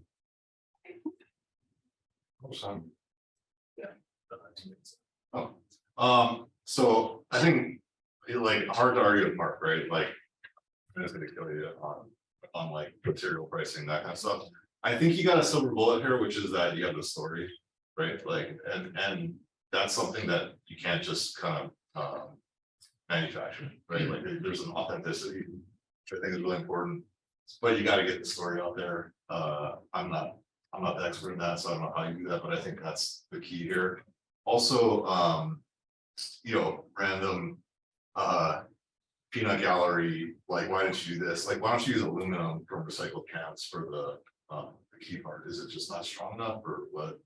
So I think like hard to argue with Mark, right? Like I'm just gonna kill you on like material pricing, that kind of stuff. I think you got a silver bullet here, which is that you have the story, right? Like and that's something that you can't just kind of manufacture, right? Like there's an authenticity, which I think is really important. But you got to get the story out there. I'm not the expert in that, so I don't know how you do that, but I think that's the key here. Also, random peanut gallery, like why didn't you do this? Like, why don't you use aluminum from recycled cans for the key part? Is it just not strong enough or what?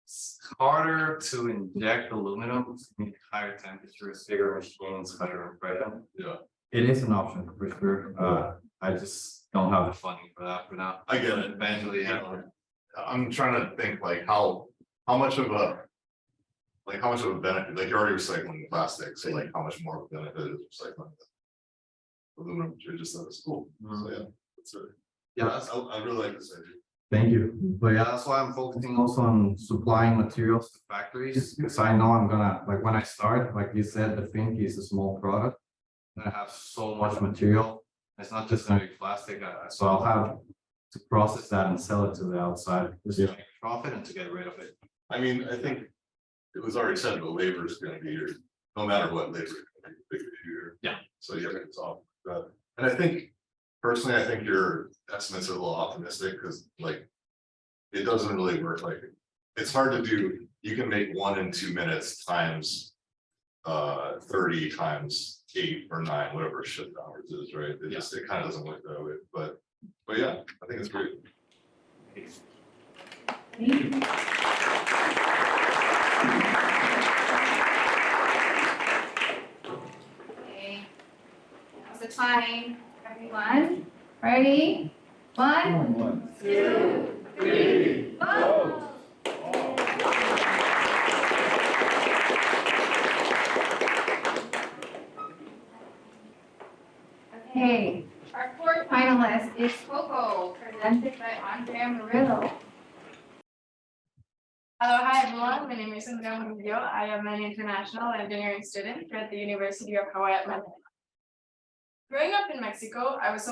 It's harder to inject aluminum to meet higher temperatures, bigger machines, higher impression. Yeah, It is an option for sure. I just don't have the funding for that for now. I get it. Eventually, yeah. I'm trying to think like how much of a benefit, like you're already recycling plastic, so like how much more of a benefit is recycling aluminum, which just that is cool. So yeah, that's it. Yeah, I really like this idea. thank you. But yeah, that's why I'm focusing also on supplying materials to factories, because I know I'm gonna, like when I start, like you said, the Finky is a small product. I have so much material. It's not just gonna be plastic, so I'll have to process that and sell it to the outside, just to make profit and to get rid of it. I mean, I think it was already said, but labor is gonna be here, no matter what, labor is gonna be a big issue here. Yeah. So yeah, it's all that. And I think, personally, I think your estimates are a little optimistic, because like, it doesn't really work like, it's hard to do, you can make 1 in 2 minutes times 30 times 8 or 9, whatever shift hours is, right? It kind of doesn't work that way, but yeah, I think it's great. Okay. So the time, everyone. Ready? 1, 2, 3, go! Okay, our fourth finalist is Coco, presented by Andrea. Hello, hi everyone. My name is Andrea Murillo. I am an international engineering student at the University of Hawai at Mahalo. Growing up in Mexico, I was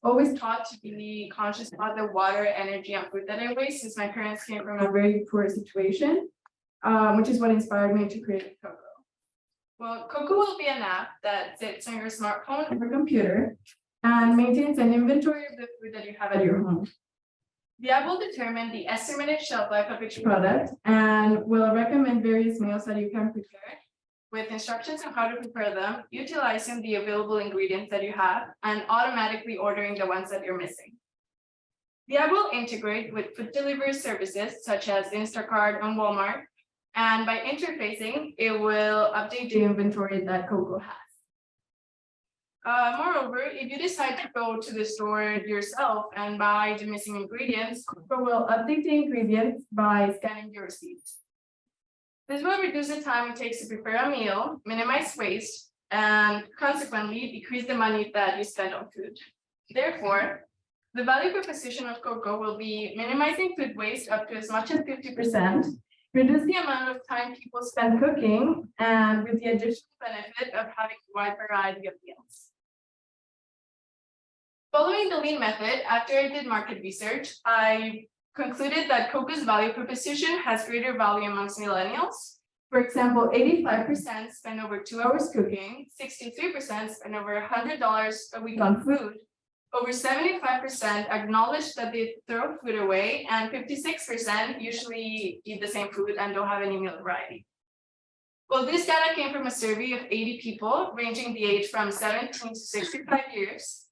always taught to be conscious about the water, energy, and food that I waste, since my parents came from a very poor situation, which is what inspired me to create Coco. Well, Coco will be an app that sits on your smartphone or computer and maintains an inventory of the food that you have at your home. The app will determine the estimated shelf life of each product and will recommend various meals that you can prepare with instructions on how to prepare them, utilizing the available ingredients that you have and automatically ordering the ones that you're missing. The app will integrate with food delivery services such as Instacart and Walmart, and by interfacing, it will update the inventory that Coco has. Moreover, if you decide to go to the store yourself and buy the missing ingredients, Coco will update the ingredients by scanning your receipts. This will reduce the time it takes to prepare a meal, minimize waste, and consequently decrease the money that you spend on food. Therefore, the value proposition of Coco will be minimizing food waste up to as much as 50%, reduce the amount of time people spend cooking, and with the additional benefit of having a wide variety of meals. Following the lean method, after I did market research, I concluded that Coco's value proposition has greater value amongst millennials. For example, 85% spend over 2 hours cooking, 63% spend over $100 a week on food, over 75% acknowledge that they throw food away, and 56% usually eat the same food and don't have any meal variety. Well, this data came from a survey of 80 people ranging the age from 17 to 65 years.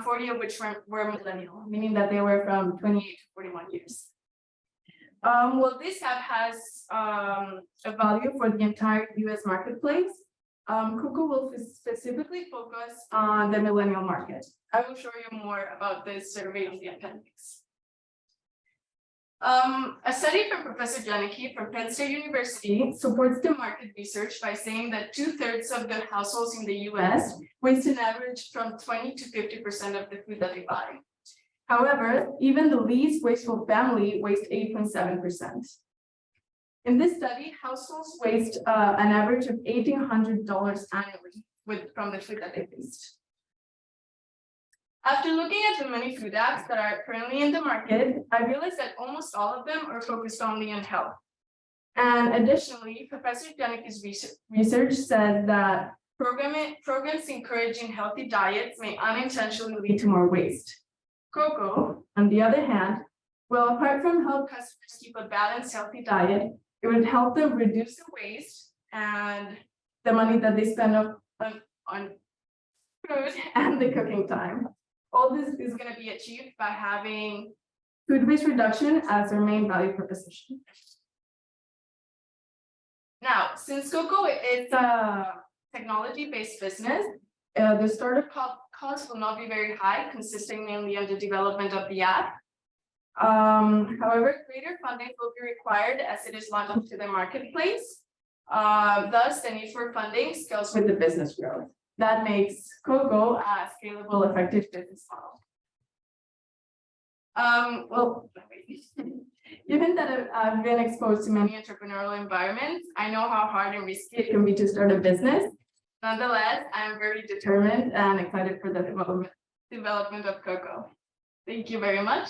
40 of which were millennial, meaning that they were from 28 to 41 years. Well, this app has a value for the entire US marketplace. Coco will specifically focus on the millennial market. I will show you more about this survey in the appendix. A study from Professor Janicki from Penn State University supports the market research by saying that 2/3 of the households in the US waste an average from 20 to 50% of the food that they buy. However, even the least wasteful family waste 8.7%. In this study, households waste an average of $1,800 annually from the food that they waste. After looking at the many food apps that are currently in the market, I realized that almost all of them are focused only on health. And additionally, Professor Janicki's research said that programs encouraging healthy diets may unintentionally lead to more waste. Coco, on the other hand, will, apart from help customers keep a balanced, healthy diet, it would help them reduce the waste and the money that they spend on food and the cooking time. All this is going to be achieved by having food waste reduction as their main value proposition. Now, since Coco is a technology-based business, the startup costs will not be very high, consisting mainly of the development of the app. However, greater funding will be required as it is launched to the marketplace. Thus, the need for funding scales with the business growth. That makes Coco a scalable, effective business model. Well, given that I've been exposed to many entrepreneurial environments, I know how hard and risky it can be to start a business. Nonetheless, I'm very determined and excited for the development of Coco. Thank you very much.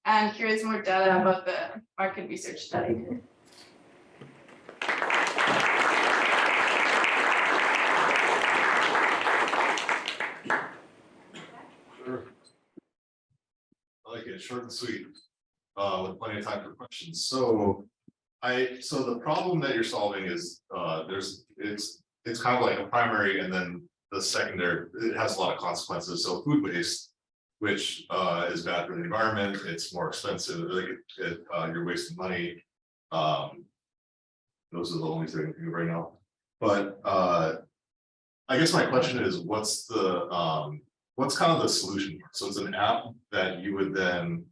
And here is more data about the market research study. Sure. I like it, short and sweet, with plenty of time for questions. So the problem that you're solving is it's kind of like a primary, and then the secondary, it has a lot of consequences. So food waste, which is bad for the environment, it's more expensive, you're wasting money. Those are the only things I can think of right now. But I guess my question is, what's kind of the solution? So it's an app that you would then,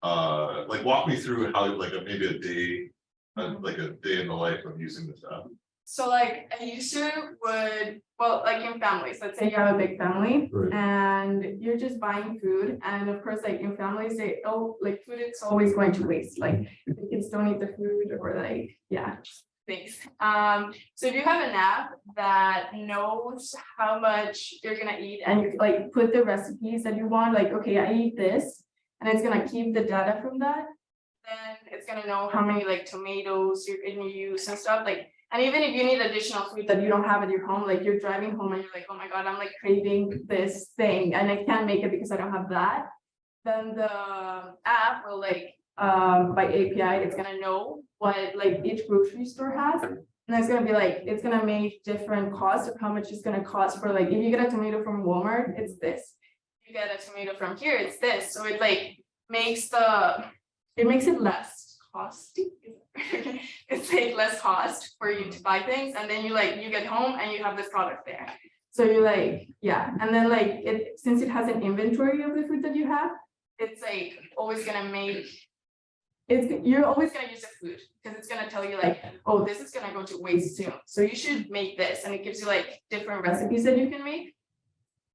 like walk me through how, like maybe a day, like a day in the life of using this app. So like a user would, well, like in families, let's say you have a big family Right. and you're just buying food. And of course, like in families, like food is always going to waste. Like the kids don't eat the food or like, yeah, things. So if you have an app that knows how much you're gonna eat and you like put the recipes that you want, like, okay, I eat this, and it's gonna keep the data from that, then it's gonna know how many like tomatoes you're gonna use and stuff like. And even if you need additional food that you don't have at your home, like you're driving home and you're like, oh my God, I'm like craving this thing and I can't make it because I don't have that. Then the app will like, by API, it's gonna know what like each grocery store has. And it's gonna be like, it's gonna make different costs of how much it's gonna cost for like, if you get a tomato from Walmart, it's this. If you get a tomato from here, it's this. So it like makes it less costly. It's like less cost for you to buy things, and then you get home and you have this product there. So you're like, yeah, and then like since it has an inventory of the food that you have, it's like always gonna you're always gonna use the food because it's gonna tell you like, oh, this is gonna go to waste soon. So you should make this, and it gives you like different recipes that you can make.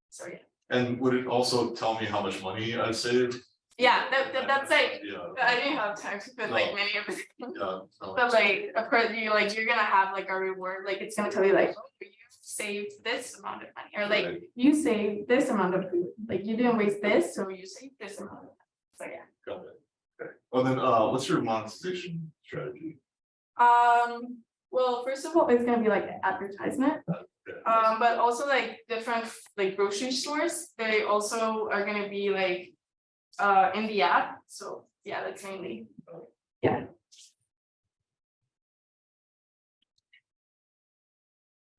So yeah. And would it also tell me how much money I've saved? Yeah, that's like, Yeah. I didn't have time to put like many of it. Yeah. No. But like, of course, you're gonna have like a reward, like it's gonna tell you like, oh, you saved this amount of money, or like Right. you saved this amount of food, like you didn't waste this, so you saved this amount of money. So yeah. Got it. Okay. Well then, what's your monetization strategy? Well, first of all, it's gonna be like an advertisement. Okay. But also like different like grocery stores, they also are gonna be like in the app. So yeah, that's mainly. Yeah.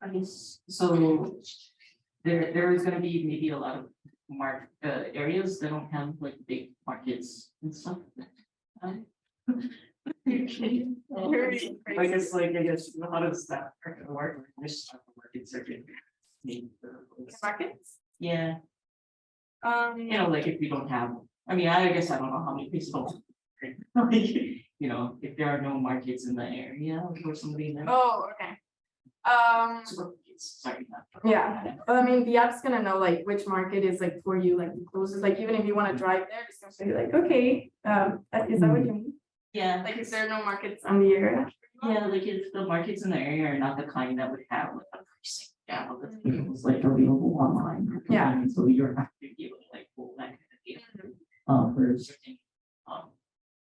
I mean, so there is gonna be maybe a lot of areas that don't have like big markets and stuff. I guess how does that work? Which type of markets are good? Markets? Yeah, you know, like if we don't have, I mean, I guess I don't know how many places don't. Like, you know, if there are no markets in the area or something. Oh, okay. Sorry. Yeah, well, I mean, the app's gonna know like which market is like for you, like the closest, like even if you wanna drive there, it's gonna say like, okay, is that what you mean? Yeah. Like, is there no markets on the area? Yeah, like if the markets in the area are not the kind that would have like a pricing, yeah, but it was like available online. Yeah. And so you're have to be able to like pull that kind of data for certain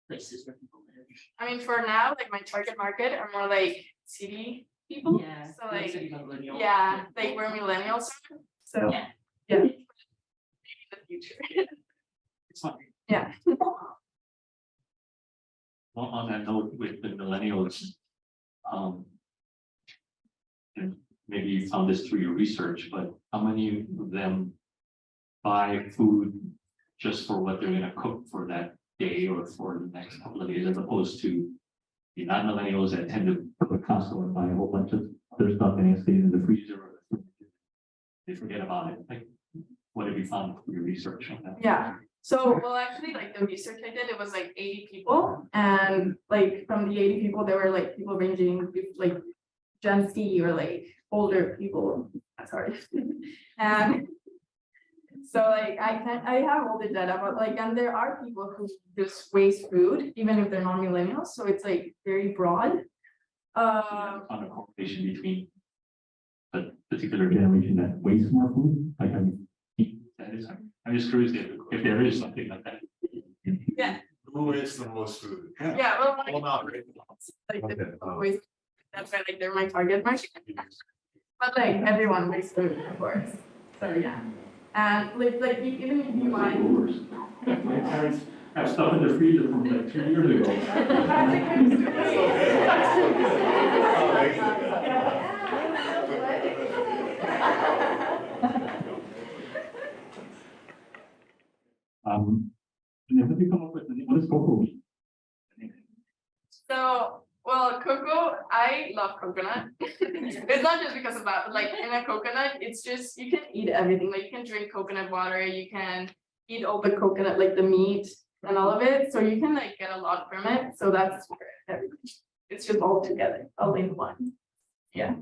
places where people live. I mean, for now, like my target market are more like city people. Yeah. So like, millennial. yeah, like we're millennials. So Yeah. yeah. Maybe in the future. It's fun. Yeah. On that note with the millennials, and maybe you found this through your research, but how many of them buy food just for what they're gonna cook for that day or for the next couple of days, as opposed to the non-millennials that tend to go to Costco and buy a whole bunch of other stuff and it stays in the freezer or they forget about it. Like, what have you found through your research on that? Yeah. So, well, actually, like the research I did, it was like 80 people, and like from the 80 people, there were like people ranging like Gen Z or like older people. Sorry, and so like I have all the data, but like, and there are people who just waste food, even if they're not millennials. So it's like very broad. On a correlation between a particular generation that wastes more food, like I'm just curious if there is something like that. Yeah. Who wastes the most food? Yeah. Well, like, Well, not right. like Okay. waste. That's why like they're my target market. But like everyone wastes food, of course. So yeah. And like even if you buy. My parents have stuff in the freezer from like 2 years ago. And then what do you come up with? What is Coco mean? So, well, Well, cocoa, I love coconut. It's not just because of that, but like in a coconut, it's just, you can eat everything. Like you can drink coconut water, you can eat all the coconut, like the meat and all of it. So you can like get a lot from it. So that's everything. It's just all together, all in one. Yeah.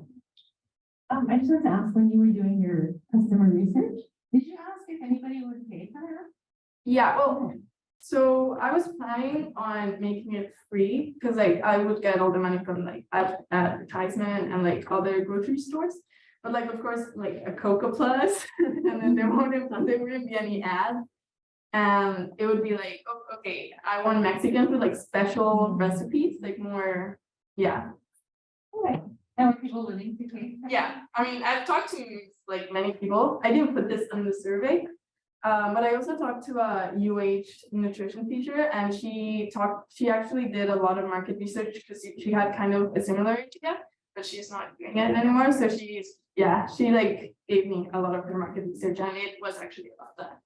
I just wanted to ask, when you were doing your customer research, did you ask if anybody would pay for that? Yeah, well, so I was planning on making it free because like I would get all the money from like advertisement and like other grocery stores. But like, of course, like a Coco Plus, and then there wouldn't be any ads. And it would be like, oh, okay, I want Mexican food, like special recipes, like more, yeah. Okay. And were people willing to pay? Yeah, I mean, I've talked to like many people. I didn't put this in the survey. But I also talked to a UH nutrition teacher, and she actually did a lot of market research because she had kind of a similar idea, but she's not doing it anymore. So she like gave me a lot of her market research, and it was actually about that.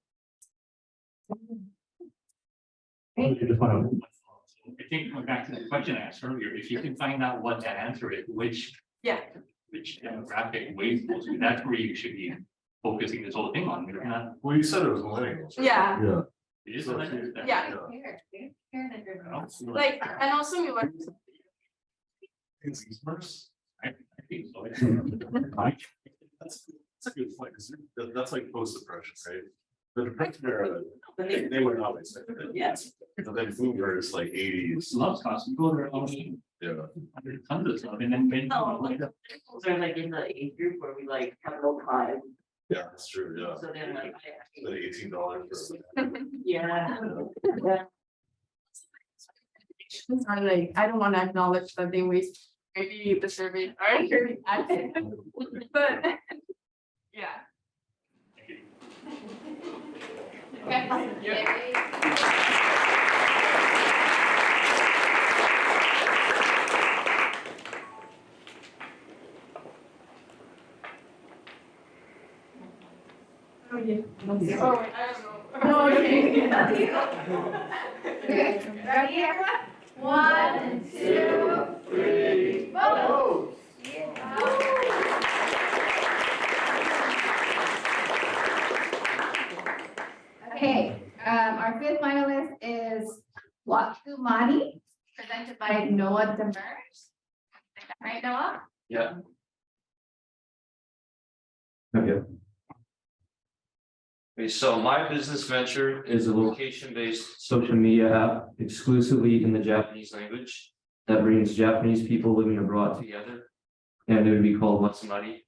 I just want to, I think going back to the question I asked earlier, if you can find out what that answer is, which demographic weighs most, that's where you should be focusing this whole thing on. You're not, Well, you said it was millennials. Right? Yeah. Yeah. it is like, Yeah. Like, and also we learned. I think so. That's a good point. 'Cause that's like post-depression, right? The depression era, they were not like that. Yes. But then boomer is like 80s. Loves cost, you go there, Yeah. tons of stuff, and then maybe. No, like, they're like in the age group where we like have no time. Yeah, that's true. Yeah. So then like, The $18 for. yeah. Are like, I don't want to acknowledge that they waste, maybe the survey are really accurate, but yeah. Oh, yeah. Oh, wait, I don't know. Oh, okay. Okay, ready everyone? 1, 2, 3, vote! Okay, our fifth finalist is Watsumari, presented by Noah Demers. Is that right, Noah? Yeah. Okay. Okay, so my business venture is a location-based social media app exclusively in the Japanese language that brings Japanese people living abroad together, and it would be called Watsumari.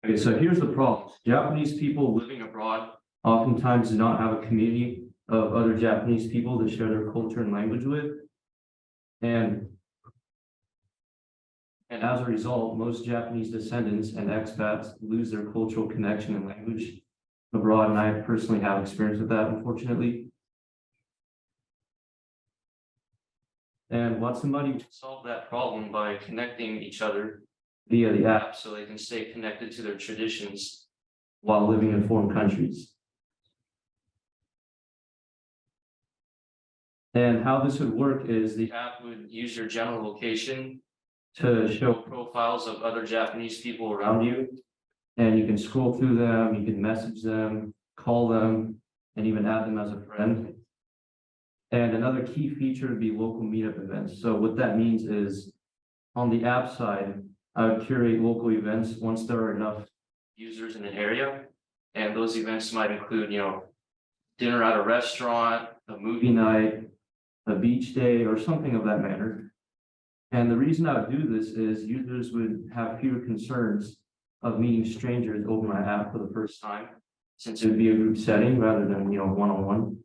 Okay, so here's the problem. Japanese people living abroad oftentimes do not have a community of other Japanese people to share their culture and language with. And as a result, most Japanese descendants and expats lose their cultural connection and language abroad, and I personally have experience with that, unfortunately. And Watsumari would solve that problem by connecting each other via the app so they can stay connected to their traditions while living in foreign countries. And how this would work is the app would use your general location to show profiles of other Japanese people around you. And you can scroll through them, you can message them, call them, and even add them as a friend. And another key feature would be local meetup events. So what that means is on the app side, I would curate local events once there are enough users in an area. And those events might include, dinner at a restaurant, a movie night, a beach day, or something of that manner. And the reason I would do this is users would have fewer concerns of meeting strangers over my app for the first time, since it would be a group setting rather than, one-on-one.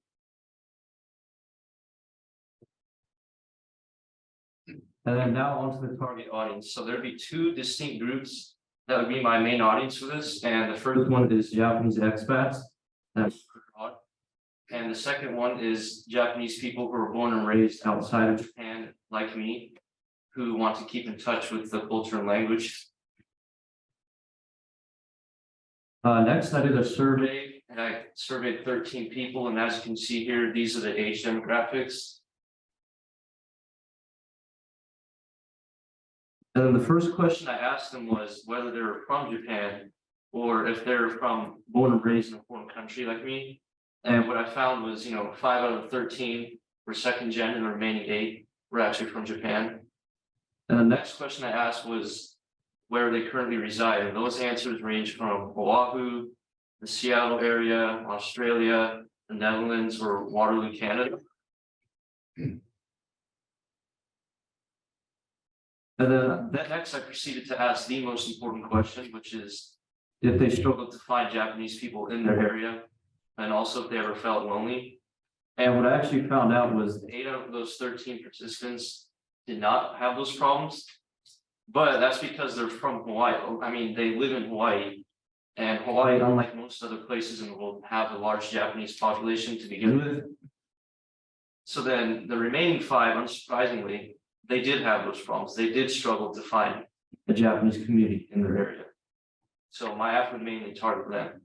And then now onto the target audience. So there'd be two distinct groups that would be my main audience for this. And the first one is Japanese expats. That's broad. And the second one is Japanese people who were born and raised outside of Japan, like me, who want to keep in touch with the culture and language. Next, I did a survey, and I surveyed 13 people. And as you can see here, these are the age demographics. And then the first question I asked them was whether they were from Japan or if they're from born and raised in a foreign country like me. And what I found was, 5 out of 13 were second gen and the remaining 8 were actually from Japan. And the next question I asked was where they currently reside. And those answers range from Oahu, the Seattle area, Australia, the Netherlands, or Waterloo, Canada. And then next I proceeded to ask the most important question, which is if they struggled to find Japanese people in their area, and also if they ever felt lonely. And what I actually found out was 8 out of those 13 participants did not have those problems. But that's because they're from Hawaii. I mean, they live in Hawaii. And Hawaii, unlike most other places in the world, have a large Japanese population to begin with. So then the remaining 5, unsurprisingly, they did have those problems. They did struggle to find a Japanese community in their area. So my app would mainly target them.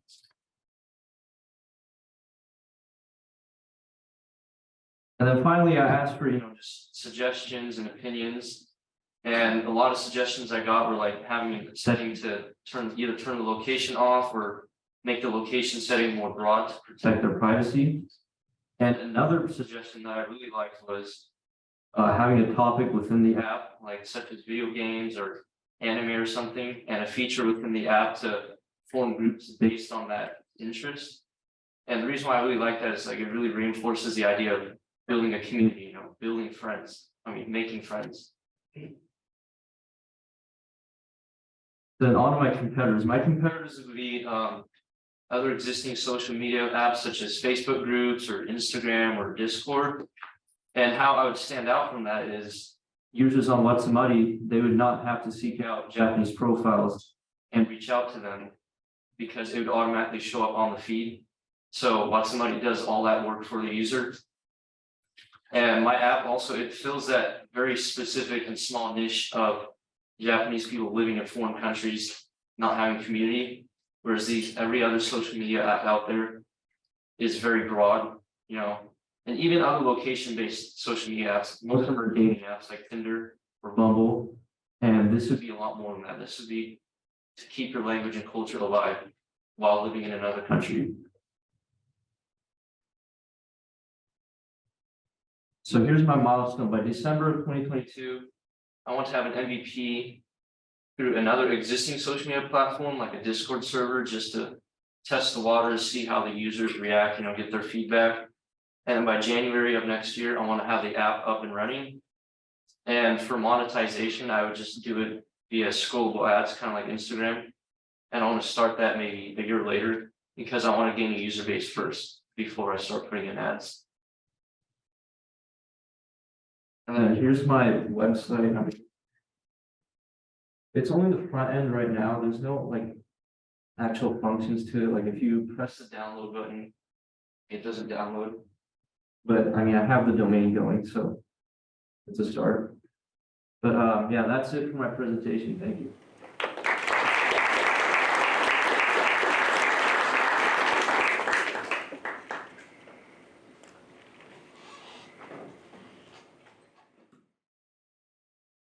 And then finally, I asked for, just suggestions and opinions. And a lot of suggestions I got were like having a setting to either turn the location off or make the location setting more broad to protect their privacy. And another suggestion that I really liked was having a topic within the app, like such as video games or anime or something, and a feature within the app to form groups based on that interest. And the reason why I really like that is like it really reinforces the idea of building a community, building friends. Making friends. Then on to my competitors. My competitors would be other existing social media apps such as Facebook groups or Instagram or Discord. And how I would stand out from that is users on Watsumari, they would not have to seek out Japanese profiles and reach out to them because it would automatically show up on the feed. So Watsumari does all that work for the user. And my app also, it fills that very specific and small niche of Japanese people living in foreign countries, not having community, whereas every other social media app out there is very broad, and even other location-based social media apps, most of them are dating apps like Tinder or Bumble, and this would be a lot more than that. This would be to keep your language and culture alive while living in another country. So here's my milestone. By December of 2022, I want to have an MVP through another existing social media platform, like a Discord server, just to test the waters, see how the users react, get their feedback. And then by January of next year, I want to have the app up and running. And for monetization, I would just do it via scrollable ads, kind of like Instagram. And I want to start that maybe a year later because I want to gain a user base first before I start putting in ads. And then here's my website. It's only the front end right now. There's no actual functions to it. Like if you press the download button, it doesn't download. But I have the domain going, so it's a start. But yeah, that's it for my presentation. Thank you.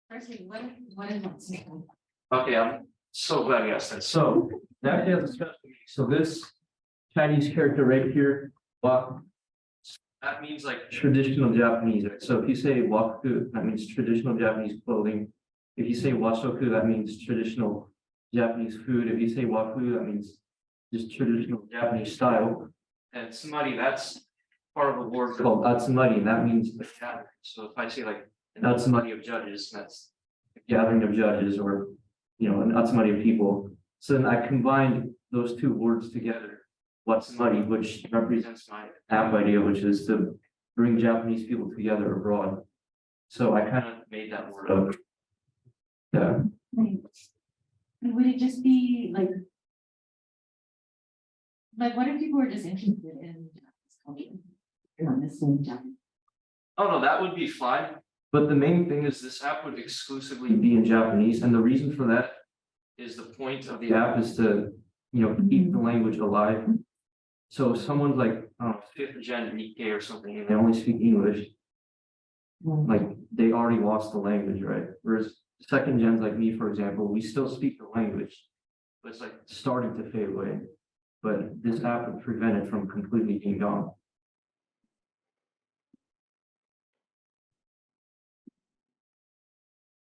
Firstly, what is Watsumari? Okay, I'm so glad you asked that. So that is a special meaning. So this Chinese character right here, wa, that means like traditional Japanese. Right? So if you say waku, that means traditional Japanese clothing. If you say wasoku, that means traditional Japanese food. If you say wafu, that means just traditional Japanese style. And tsumari, that's part of a word called atsumari, and that means a gathering. So if I say like an atsumari of judges, that's a gathering of judges, or an atsumari of people. So then I combined those two words together, Watsumari, which represents my app idea, which is to bring Japanese people together abroad. So I kind of made that word up. Yeah. Right. And would it just be like what if people were just interested in Japanese culture? You're not necessarily Japanese. Oh no, that would be fine. But the main thing is this app would exclusively be in Japanese. And the reason for that is the point of the app is to, keep the language alive. So if someone's like, 5th gen Nikkei or something, and they only speak English, like they already lost the language, right? Whereas second gens like me, for example, we still speak the language, but it's like starting to fade away. But this app would prevent it from completely being gone.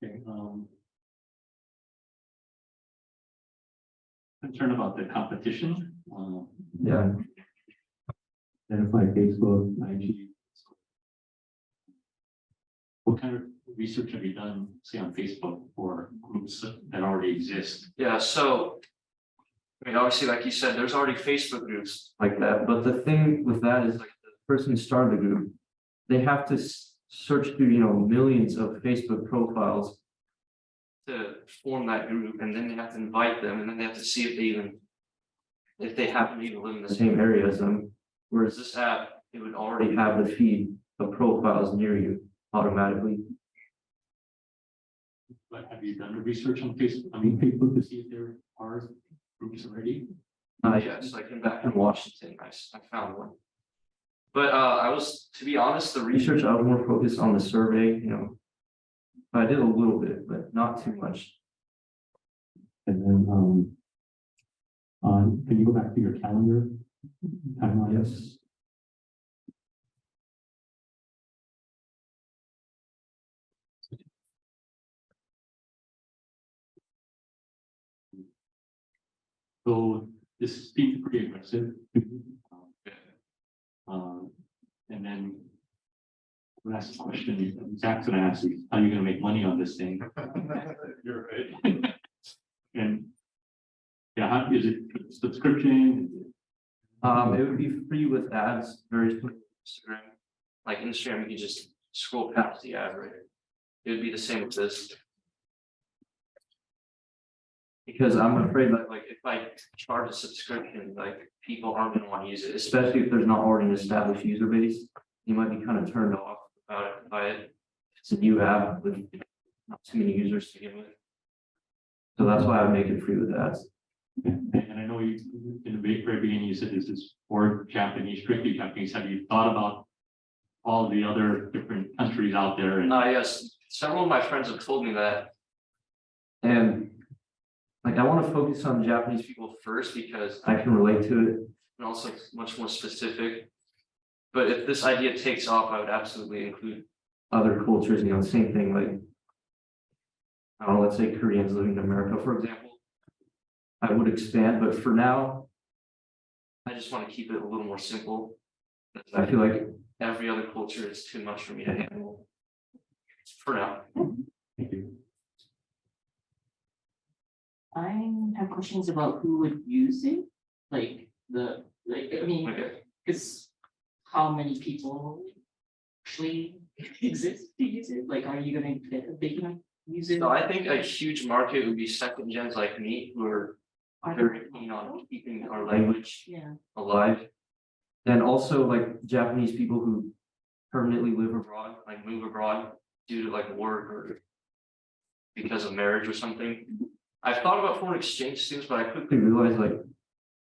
Okay, concerned about the competition. Yeah. Identify Facebook, IG. What kind of research have you done, say on Facebook, for groups that already exist? Yeah, so I mean, obviously, like you said, there's already Facebook groups like that, but the thing with that is like the person who started the group, they have to search through, millions of Facebook profiles to form that group, and then they have to invite them, and then they have to see if they happen to even live in the same area as them. Whereas this app, it would already have the feed of profiles near you automatically. But have you done the research on Facebook to see if there are groups already? Yes, like back in Washington, I found one. But to be honest, the research, I was more focused on the survey, I did a little bit, but not too much. And then, can you go back to your calendar timeline? Yes. So this seems pretty aggressive. And then we'll ask the question, Zach's gonna ask you, how are you gonna make money on this thing? You're right. And yeah, how is it subscription? It would be free with ads, very similar to Instagram. Like Instagram, you can just scroll past the ad, right? It would be the same with this. Because I'm afraid that like if I charge a subscription, like people aren't gonna want to use it, especially if there's not already an established user base. You might be kind of turned off about it by it. It's a new app with not too many users to begin with. So that's why I would make it free with ads. And I know you, in the very beginning, you said this is for Japanese, strictly Japanese. Have you thought about all the other different countries out there? And Yes, several of my friends have told me that. And like, I want to focus on Japanese people first because I can relate to it and also it's much more specific. But if this idea takes off, I would absolutely include other cultures, same thing, like, I don't know, let's say Koreans living in America, for example. I would expand, but for now, I just want to keep it a little more simple. I feel like every other culture is too much for me to handle. For now. thank you. I have questions about who would use it, because how many people actually exist to use it? Like, are you gonna get a big enough user? So I think a huge market would be second gens like me who are very keen on keeping our language alive. And also like Japanese people who permanently live abroad, like move abroad due to like work or because of marriage or something. I've thought about foreign exchange students, but I quickly realized like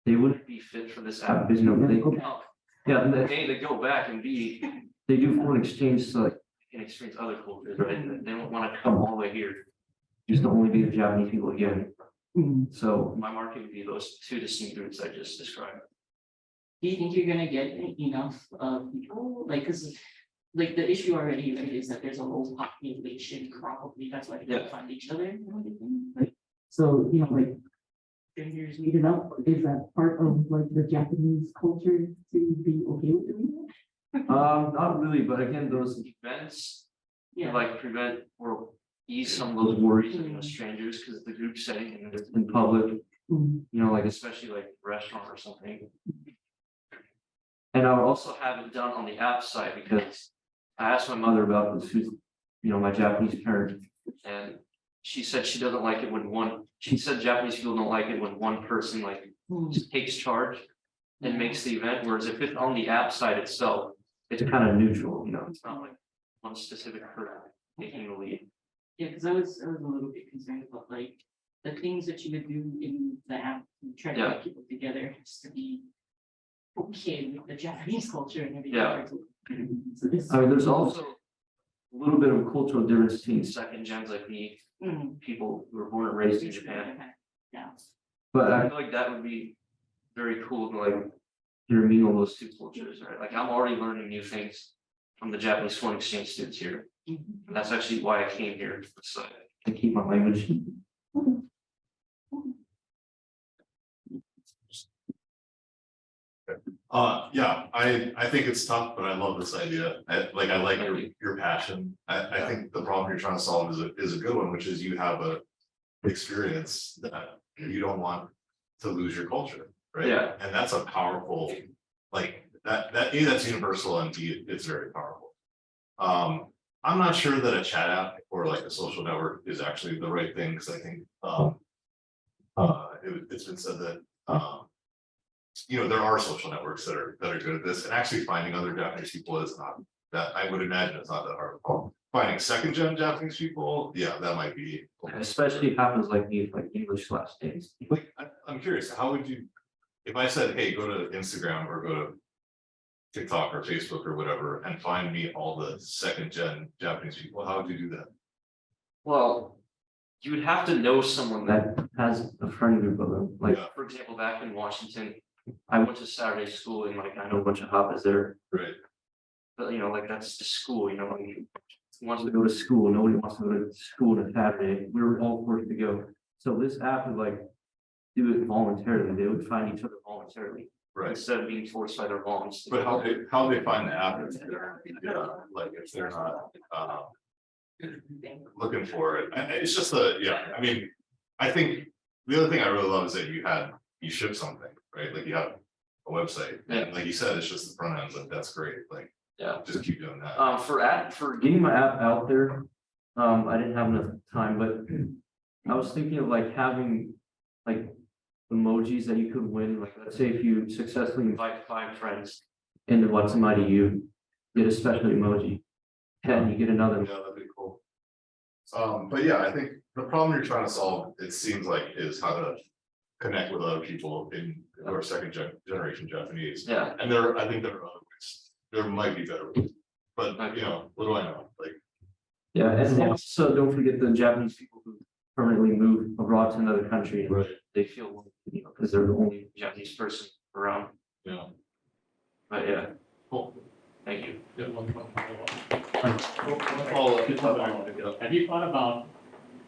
they wouldn't be fit for this app because they go back. Yeah, and A, they go back, and B, they do foreign exchange so like they can experience other cultures, right? They don't want to come all the way here just to only be the Japanese people again. So my market would be those two distinct groups I just described. Do you think you're gonna get enough people? Like, cause like the issue already, right, is that there's a low population, probably, that's why they don't find each other and everything. Like, so, like, strangers meet it up, is that part of like the Japanese culture to be okay with doing that? Not really, but again, those events like prevent or ease some of those worries of strangers because the group setting and it's in public, like especially like restaurant or something. And I would also have it done on the app side because I asked my mother about this, who's my Japanese parent, and she said she doesn't like it when she said Japanese people don't like it when one person like just takes charge and makes the event, whereas if it's on the app side itself, it's kind of neutral, it's not like one specific person taking the lead. Yeah, because I was a little bit concerned about like the things that you would do in the app to try to get people together has to be okay with the Japanese culture and everything. Yeah. So this, I mean, there's also a little bit of a cultural difference between second gens like me people who were born and raised in Japan. Yeah. But I feel like that would be very cool to like intermingle those two cultures, right? Like I'm already learning new things from the Japanese foreign exchange students here. And that's actually why I came here, so to keep my language. Yeah, I think it's tough, but I love this idea. I like your passion. I think the problem you're trying to solve is a good one, which is you have a experience that you don't want to lose your culture, right? Yeah. And that's a powerful, like that's universal, and B, it's very powerful. I'm not sure that a chat app or like a social network is actually the right thing, because I think it's been said that there are social networks that are good at this, and actually finding other Japanese people is not that, I would imagine it's not that hard. Finding second gen Japanese people, yeah, that might be. Especially if it happens like me, like English last days. Like, I'm curious, how would you, if I said, hey, go to Instagram or go to TikTok or Facebook or whatever, and find me all the second gen Japanese people, how would you do that? Well, you would have to know someone that has a friend group of them. Like, Yeah. for example, back in Washington, I went to Saturday school and like I know a bunch of Hapas there. Right. But like that's just school, like, who wants to go to school? Nobody wants to go to school on a Saturday. We were all forced to go. So this app would like do it voluntarily. They would find each other voluntarily. Right. Instead of being forced by their moms. But how they find the app if they're, like if they're not looking for it. It's just I mean, I think the other thing I really love is that you ship something, right? Like you have a website, and like you said, it's just the front end, but that's great. Like, yeah, just keep doing that. For getting my app out there, I didn't have enough time, but I was thinking of like having like emojis that you could win. Like let's say if you successfully invite 5 friends into Watsumari, you get a special emoji. And you get another. Yeah, that'd be cool. But yeah, I think the problem you're trying to solve, it seems like, is how to connect with other people who are second generation Japanese. Yeah. And I think there are other ways. There might be better ways. But what do I know? Like, yeah, and also don't forget the Japanese people who permanently move abroad to another country. Right. They feel because they're the only Japanese person around. Yeah. But yeah. Cool. Thank you. Have you thought about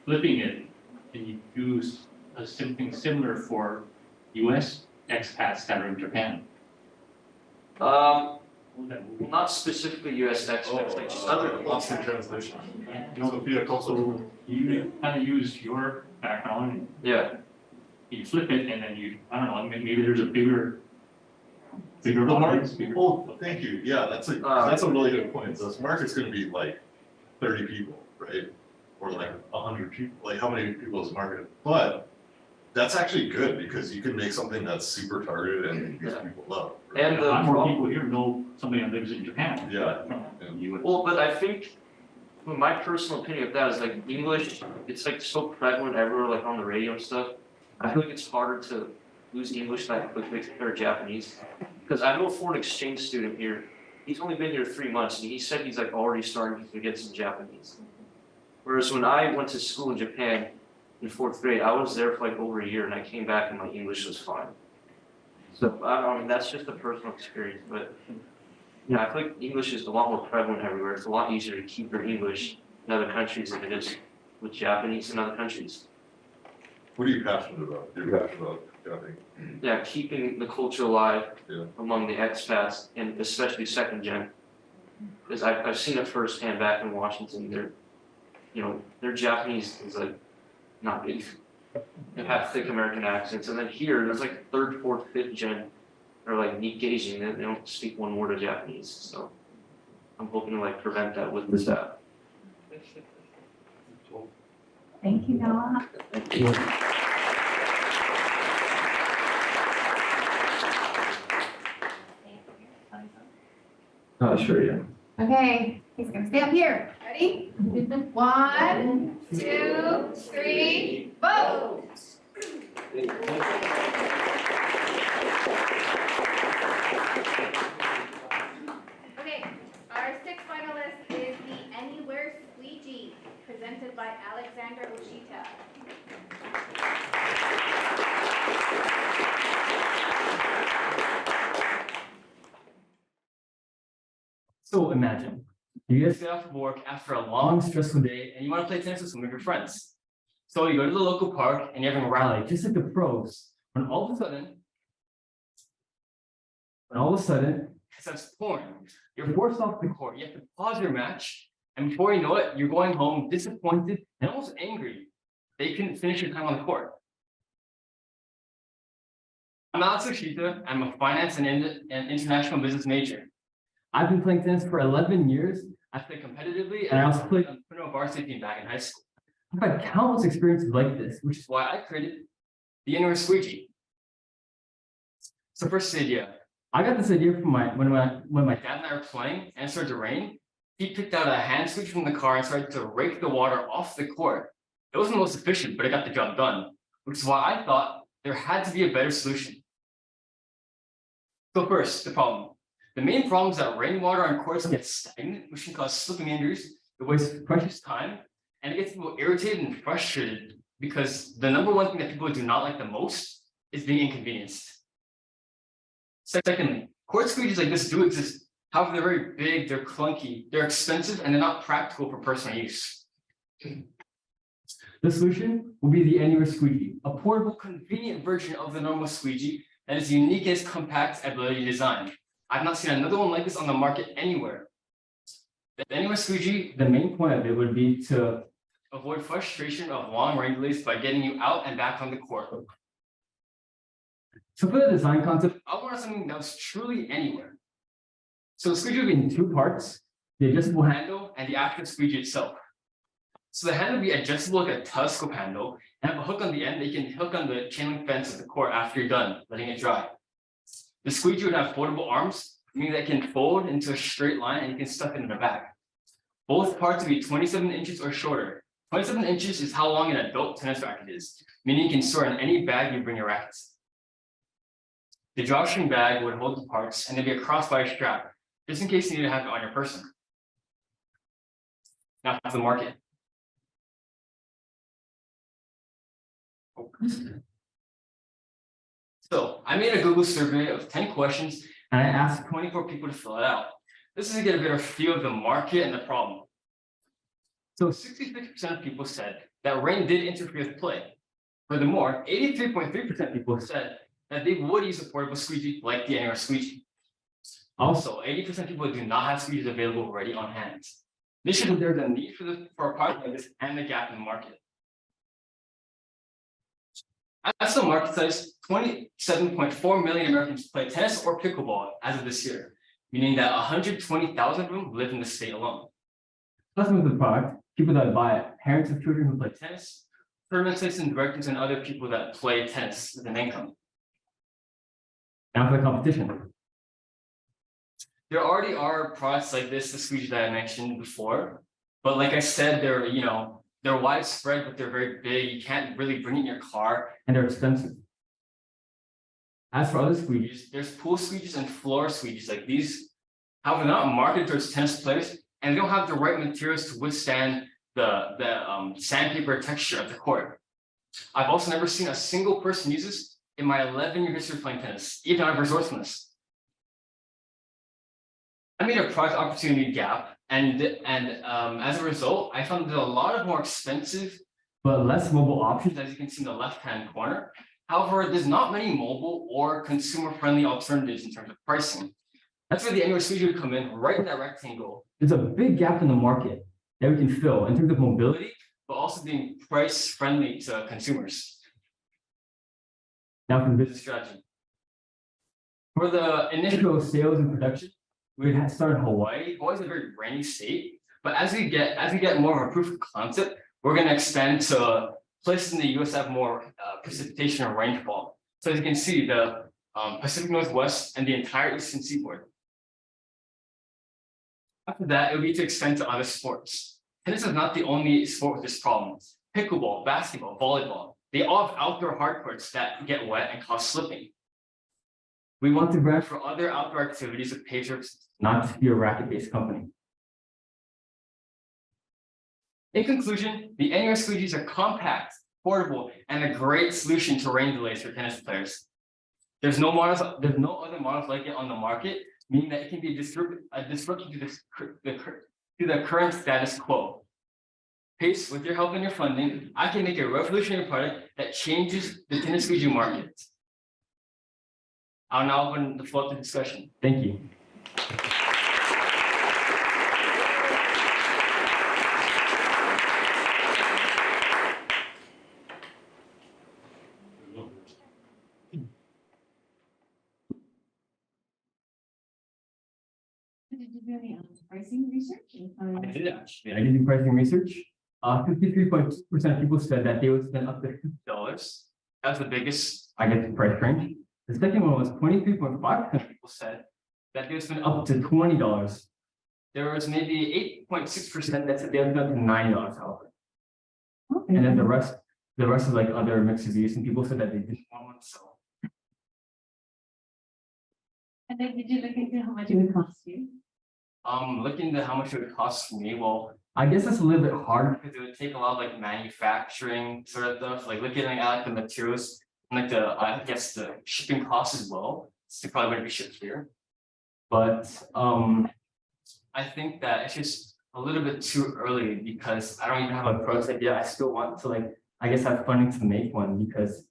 flipping it and you do something similar for US expats that are in Japan? Not specifically US expats, like just other. Lost in translation. Sophia Kosovo. You kind of use your background. Yeah. You flip it and then I don't know, maybe there's a bigger audience. Oh, thank you. Yeah, that's a really good point. So this market's going to be like 30 people, right? Or like 100 people. Like how many people is the market? But that's actually good because you can make something that's super targeted and these people love. Right? And a lot more people here know somebody that lives in Japan. Yeah. Well, but I think my personal opinion of that is like English, it's like so prevalent everywhere, like on the radio and stuff. I feel like it's harder to lose English that quickly compared to Japanese. Because I know a foreign exchange student here, he's only been here 3 months, and he said he's like already starting to get some Japanese. Whereas when I went to school in Japan in 4th grade, I was there for like over a year, and I came back and my English was fine. So I mean, that's just a personal experience, but I feel like English is a lot more prevalent everywhere. It's a lot easier to keep your English in other countries than it is with Japanese in other countries. What are you passionate about? You're passionate about Japanese? Yeah, keeping the culture alive among the expats, and especially second gen. Because I've seen it firsthand back in Washington. Their Japanese is like not big. They have thick American accents, and then here there's like 3rd, 4th, 5th gen. They're like Nikkei, they don't speak one word of Japanese. So I'm hoping to like prevent that with this app. Thank you, Noah. Thank you. Sure, yeah. Okay, he's gonna stay up here. Ready? 1, 2, 3, vote! Okay, our 6th finalist is the Anywhere Squeegee, presented by Alexandra O'Shea. So imagine, you guys get off of work after a long, stressful day and you want to play tennis with some of your friends. So you go to the local park and you're having a rally, just like the pros, when all of a sudden, it starts pouring. You're forced off the court. You have to pause your match. And before you know it, you're going home disappointed and almost angry that you couldn't finish your time on the court. I'm Alex Oshita. I'm a finance and international business major. I've been playing tennis for 11 years. I played competitively, and I also played on the professional varsity team back in high school. I've had countless experiences like this, which is why I created the indoor squeegee. So first idea, I got this idea from when my dad and I were playing and it started to rain. He picked out a hand squeegee from the car and started to rake the water off the court. It wasn't the most efficient, but it got the job done, which is why I thought there had to be a better solution. So first, the problem. The main problem is that rainwater on courts gets stagnant, which can cause slipping injuries. It wastes precious time, and it gets people irritated and frustrated because the number one thing that people do not like the most is being inconvenienced. Secondly, court squeegees like this do exist. However, they're very big, they're clunky, they're expensive, and they're not practical for personal use. The solution will be the annual squeegee, a portable, convenient version of the normal squeegee that is unique in its compact ability design. I've not seen another one like this on the market anywhere. The annual squeegee, the main point of it would be to avoid frustration of long rain delays by getting you out and back on the court. So for the design concept, I wanted something that was truly anywhere. So the squeegee would be in two parts, the adjustable handle and the actual squeegee itself. So the handle would be adjustable like a telescope handle and have a hook on the end that you can hook on the chain link fence of the court after you're done, letting it dry. The squeegee would have foldable arms, meaning that it can fold into a straight line and you can stuff it in the back. Both parts would be 27 inches or shorter. 27 inches is how long an adult tennis racket is, meaning you can store in any bag you bring your rackets. The drawstring bag would hold the parts and there'd be a crossbody strap, just in case you need to have it on your person. Now for the market. So I made a Google survey of 10 questions and I asked 24 people to fill it out. This is to get a better feel of the market and the problem. So 66% of people said that rain did interfere with play. Furthermore, 83.3% of people said that they would use a portable squeegee like the annual squeegee. Also, 80% of people do not have squeegees available already on hand. This shows that there's a need for a product like this and the gap in the market. As the market size, 27.4 million Americans play tennis or pickleball as of this year, meaning that 120,000 of them live in the state alone. Customers of the product, people that buy it, parents of children who play tennis, tournament and directors, and other people that play tennis with an income. Now for the competition. There already are products like this, the squeegee that I mentioned before, but like I said, they're widespread, but they're very big. You can't really bring it in your car, and they're expensive. As for other squeegees, there's pool squeegees and floor squeegees like these. However, they're not marketed towards tennis players, and they don't have the right materials to withstand the sandpaper texture of the court. I've also never seen a single person use this in my 11-year history of playing tennis, even out of resourcefulness. I made a product opportunity gap, and as a result, I found there's a lot of more expensive but less mobile options, as you can see in the left-hand corner. However, there's not many mobile or consumer-friendly alternatives in terms of pricing. That's where the annual squeegee would come in, right in that rectangle. There's a big gap in the market that we can fill in terms of mobility, but also being price-friendly to consumers. Now for the business strategy. For the initial sales and production, we had started Hawaii. Hawaii is a very rainy state, but as we get more of a proof of concept, we're going to expand to places in the U.S. that have more precipitation or rainfall. So as you can see, the Pacific Northwest and the entire eastern seaboard. After that, it would be to extend to other sports. Tennis is not the only sport with this problem. Pickleball, basketball, volleyball, they all have outdoor hard courts that get wet and cause slipping. We want to brand for other outdoor activities with paved surfaces, not to be a racket-based company. In conclusion, the annual squeegees are compact, portable, and a great solution to rain delays for tennis players. There's no other models like it on the market, meaning that it can be a disruption to the current status quo. Pace, with your help and your funding, I can make a revolutionary product that changes the tennis squeegee market. I'll now open the floor to discussion. Thank you. Did you do any pricing research? I did actually. I did do pricing research. 53.2% of people said that they would spend up to $50. That's the biggest, I guess, price range. The second one was 23.5% of people said that they would spend up to $20. There was maybe 8.6% that said they would spend up to $9, however. Okay. And then the rest is like other mixed reviews, and people said that they didn't want one, so. And then did you look into how much it would cost you? Looking into how much it would cost me, well, I guess that's a little bit hard because it would take a lot of like manufacturing sort of stuff, like looking at like the materials and like I guess the shipping costs as well. So it probably wouldn't be shipped here. But I think that it's just a little bit too early because I don't even have a prototype yet. I still want to like, I guess, have funding to make one because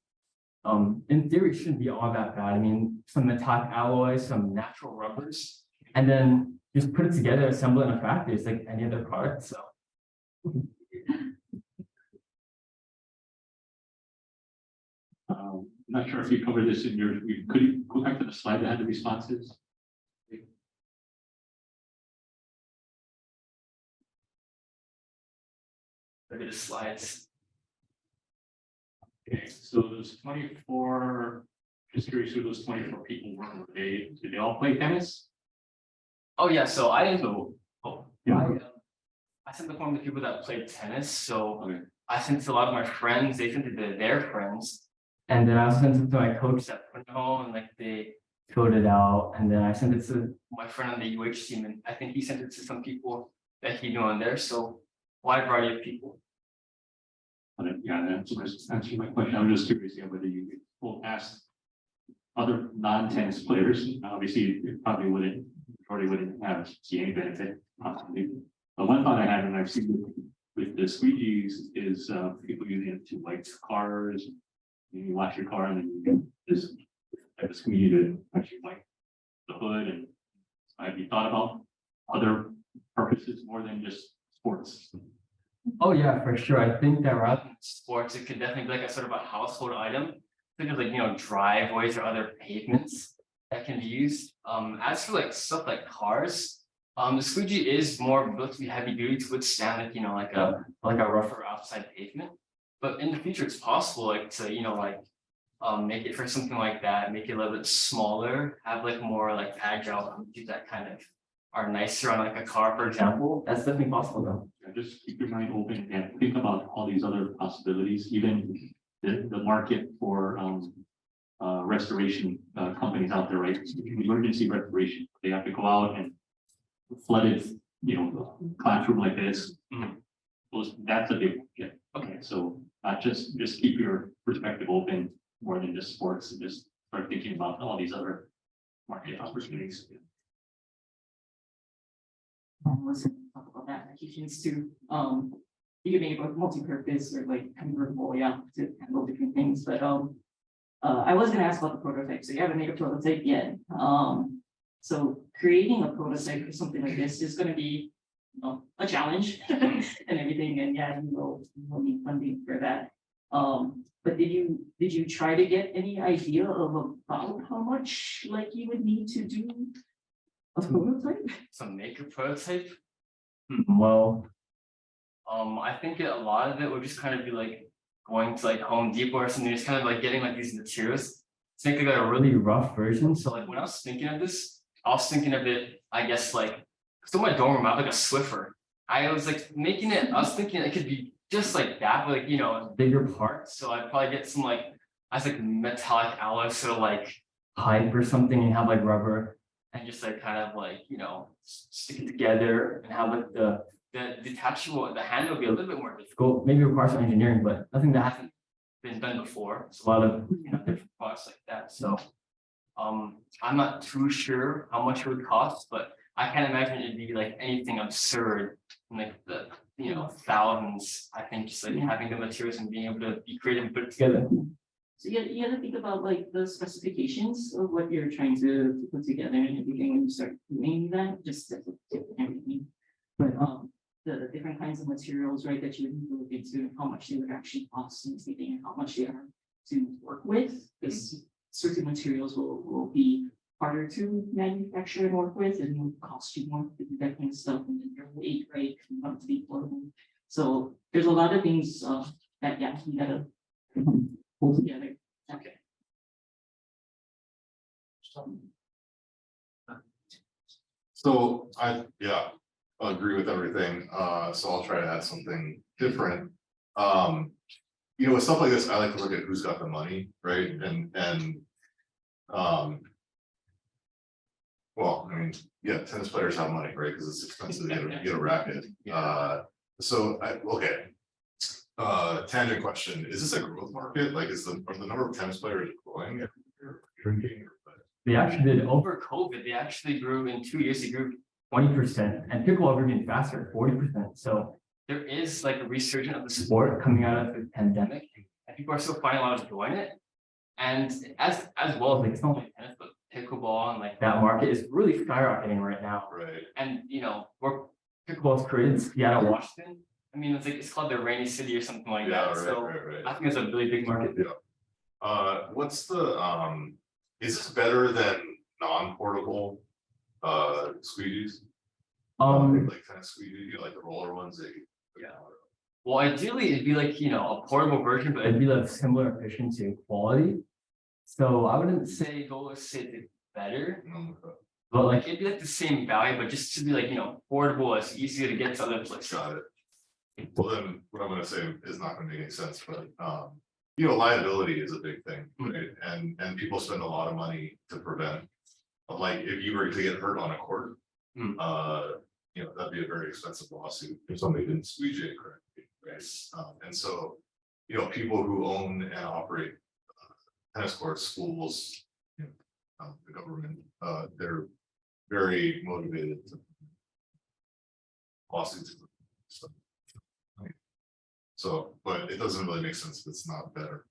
in theory it shouldn't be all that bad. I mean, some metallic alloys, some natural rubbers, and then just put it together, assemble it in a factory. It's like any other product. So. I'm not sure if you covered this in your, could you go back to the slide that had the responses? Look at the slides. Okay, so those 24, just curious who those 24 people were. Did they all play tennis? Oh yeah, so I didn't know. Oh, Yeah. I sent the form to people that played tennis. So Okay. I sent it to a lot of my friends. They sent it to their friends, and then I sent it to my coach at Punho, and like they filled it out. And then I sent it to my friend on the UH team, and I think he sent it to some people that he knew on there. So wide variety of people. Yeah, that's answering my question. I was just curious whether you will ask other non-tennis players. Obviously, it probably wouldn't have seen any benefit. Possibly. But one thought I had, and I've seen with the squeegees, is people using it to light cars. You wash your car, and then you get this type of squeegee to actually light the hood. And have you thought about other purposes more than just sports? Oh yeah, for sure. I think that rather than sports, it could definitely be like a sort of a household item. Think of like, driveways or other pavements that can be used. As for like stuff like cars, the squeegee is more built to be heavy duty to withstand like a rougher outside pavement. But in the future, it's possible like to make it for something like that, make it a little bit smaller, have like more like agile features that kind of are nicer on like a car, for example. That's definitely possible though. Just keep your mind open and think about all these other possibilities, even the market for restoration companies out there, right? Emergency restoration. They have to go out and flooded, classroom like this. That's a big one. Yeah. Okay. So just keep your perspective open more than just sports, and just start thinking about all these other market opportunities. Let's talk about that applications too. You can make it multi-purpose or like convertible, to handle different things. But I was gonna ask about the prototype. So you haven't made a prototype yet. So creating a prototype for something like this is gonna be a challenge and everything. And you will need funding for that. But did you try to get any idea of about how much like you would need to do a prototype? So make a prototype? Well, I think a lot of it would just kind of be like going to like Home Depot or something, just kind of like getting like these materials to make like a really rough version. So like when I was thinking of this, I was thinking of it, I guess like, so in my dorm room, I have like a Swiffer. I was like making it, I was thinking it could be just like that, but like, bigger parts. So I'd probably get some like, metallic alloy, sort of like pipe or something, and have like rubber and just like kind of like, stick it together and have like the detachable, the handle would be a little bit more difficult, maybe require some engineering, but nothing that hasn't been done before. It's a lot of different products like that. So I'm not too sure how much it would cost, but I can't imagine it'd be like anything absurd, like the, thousands. I think just like having the materials and being able to be creative and put it together. So you gotta think about like the specifications of what you're trying to put together and everything when you start doing that, just that's everything. But the different kinds of materials, right, that you would need to look into, how much they would actually cost and everything, and how much they are to work with, because certain materials will be harder to manufacture and work with and will cost you more to do that kind of stuff, and then your weight, right, not to be portable. So there's a lot of things that you gotta pull together. Okay. So I agree with everything. So I'll try to add something different. With stuff like this, I like to look at who's got the money, right? And well, I mean, yeah, tennis players have money, right? Because it's expensive to get a racket. Tangent question: is this a growth market? Like, are the number of tennis players growing? They actually did over COVID. They actually grew in 2 years. They grew 20%, and pickleball grew even faster, 40%. So there is like a resurgence of the sport coming out of the pandemic, and people are still finding a lot of joy in it. And as well as like it's not only tennis, but pickleball and like that market is really skyrocketing right now. Right. And where pickleball is created, Seattle, Washington. I mean, it's called the Rainy City or something like that. Right. I think it's a really big market. Yeah. What's the is this better than non-portable squeegees? Like tennis squeegee, like the roller ones. Well, ideally it'd be like a portable version, but it'd be like similar efficiency and quality. So I wouldn't say it's better, but like it'd be like the same value, but just to be like portable, it's easier to get to other places. Got it. Well, then what I'm going to say is not going to make any sense, but liability is a big thing, right? And people spend a lot of money to prevent. Like if you were to get hurt on a court, that'd be a very expensive lawsuit if somebody didn't squeegee it correctly, right? And so, people who own and operate tennis courts, schools, the government, they're very motivated to lawsuits. So, but it doesn't really make sense if it's not better.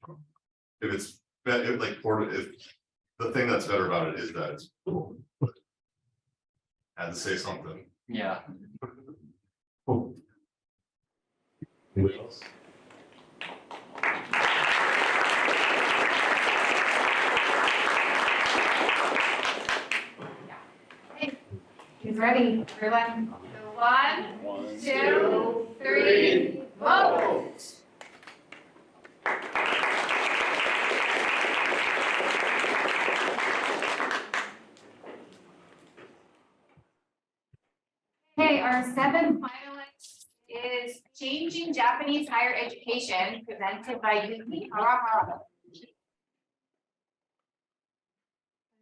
If it's better, if the thing that's better about it is that it's cool. Had to say something. Yeah. Cool. Anybody else? Who's ready? Everyone. So 1, 2, 3, vote. Okay, our 7th finalist is Changing Japanese Higher Education, presented by Yuki Harahara.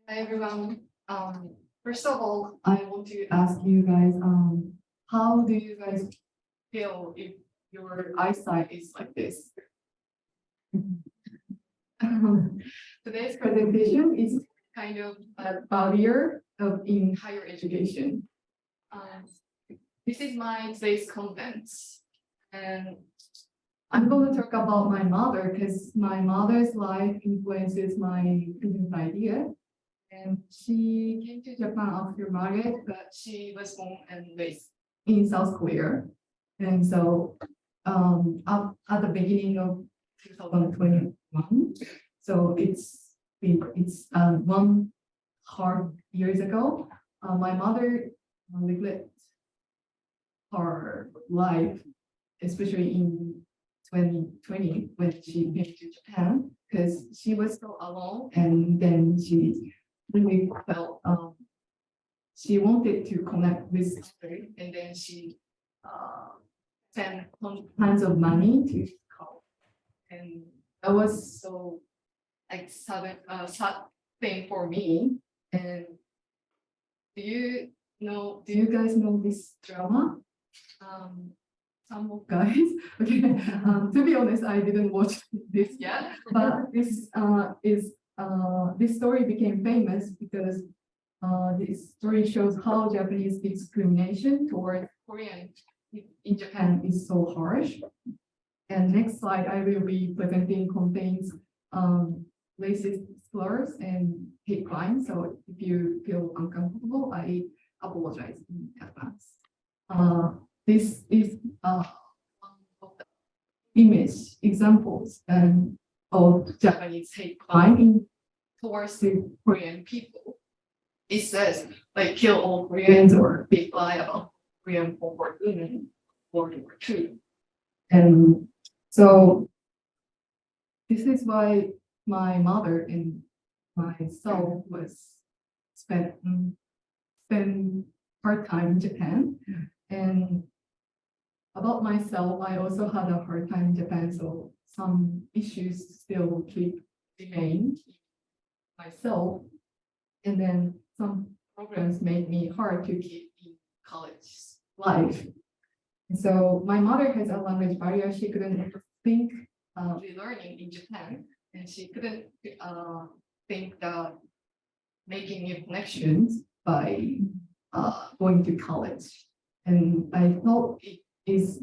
Hi everyone. First of all, I want to ask you guys, how do you guys feel if your eyesight is like this? Today's presentation is kind of a barrier in higher education. This is my today's contents, and I'm going to talk about my mother because my mother's life influences my business idea. And she came to Japan after marriage, but she was born and raised in South Korea. And so at the beginning of 2021, so it's 1 hard years ago, my mother neglected her life, especially in 2020 when she came to Japan, because she was so alone, and then she really felt she wanted to connect with others, and then she spent tons of money to call, and that was so like sad thing for me. And do you guys know this drama? Some of guys, okay. To be honest, I didn't watch this yet, but this is this story became famous because this story shows how Japanese discrimination toward Korean in Japan is so harsh. And next slide I will be presenting contains racist slurs and hate crimes. So if you feel uncomfortable, I apologize in advance. This is one of the image examples of Japanese hate crime towards the Korean people. It says like kill all Koreans or big lie about Korean forward women, World War II. And so this is why my mother and myself spent hard time in Japan. And about myself, I also had a hard time in Japan, so some issues still remain myself. And then some programs made me hard to keep in college life. And so my mother has a language barrier. She couldn't think relearning in Japan, and she couldn't think that making new connections by going to college. And I thought it is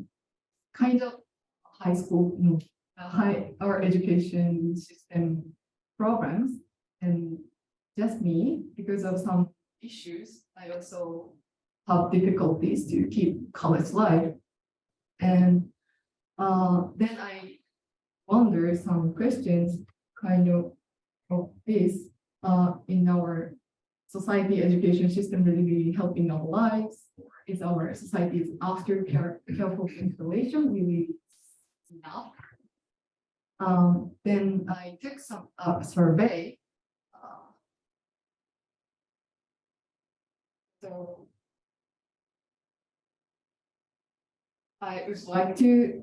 kind of high school, our education system programs, and just me, because of some issues, I also have difficulties to keep college life. And then I wonder some questions kind of this in our society education system really helping our lives? Is our society's after careful installation really enough? Then I took some survey. So I would like to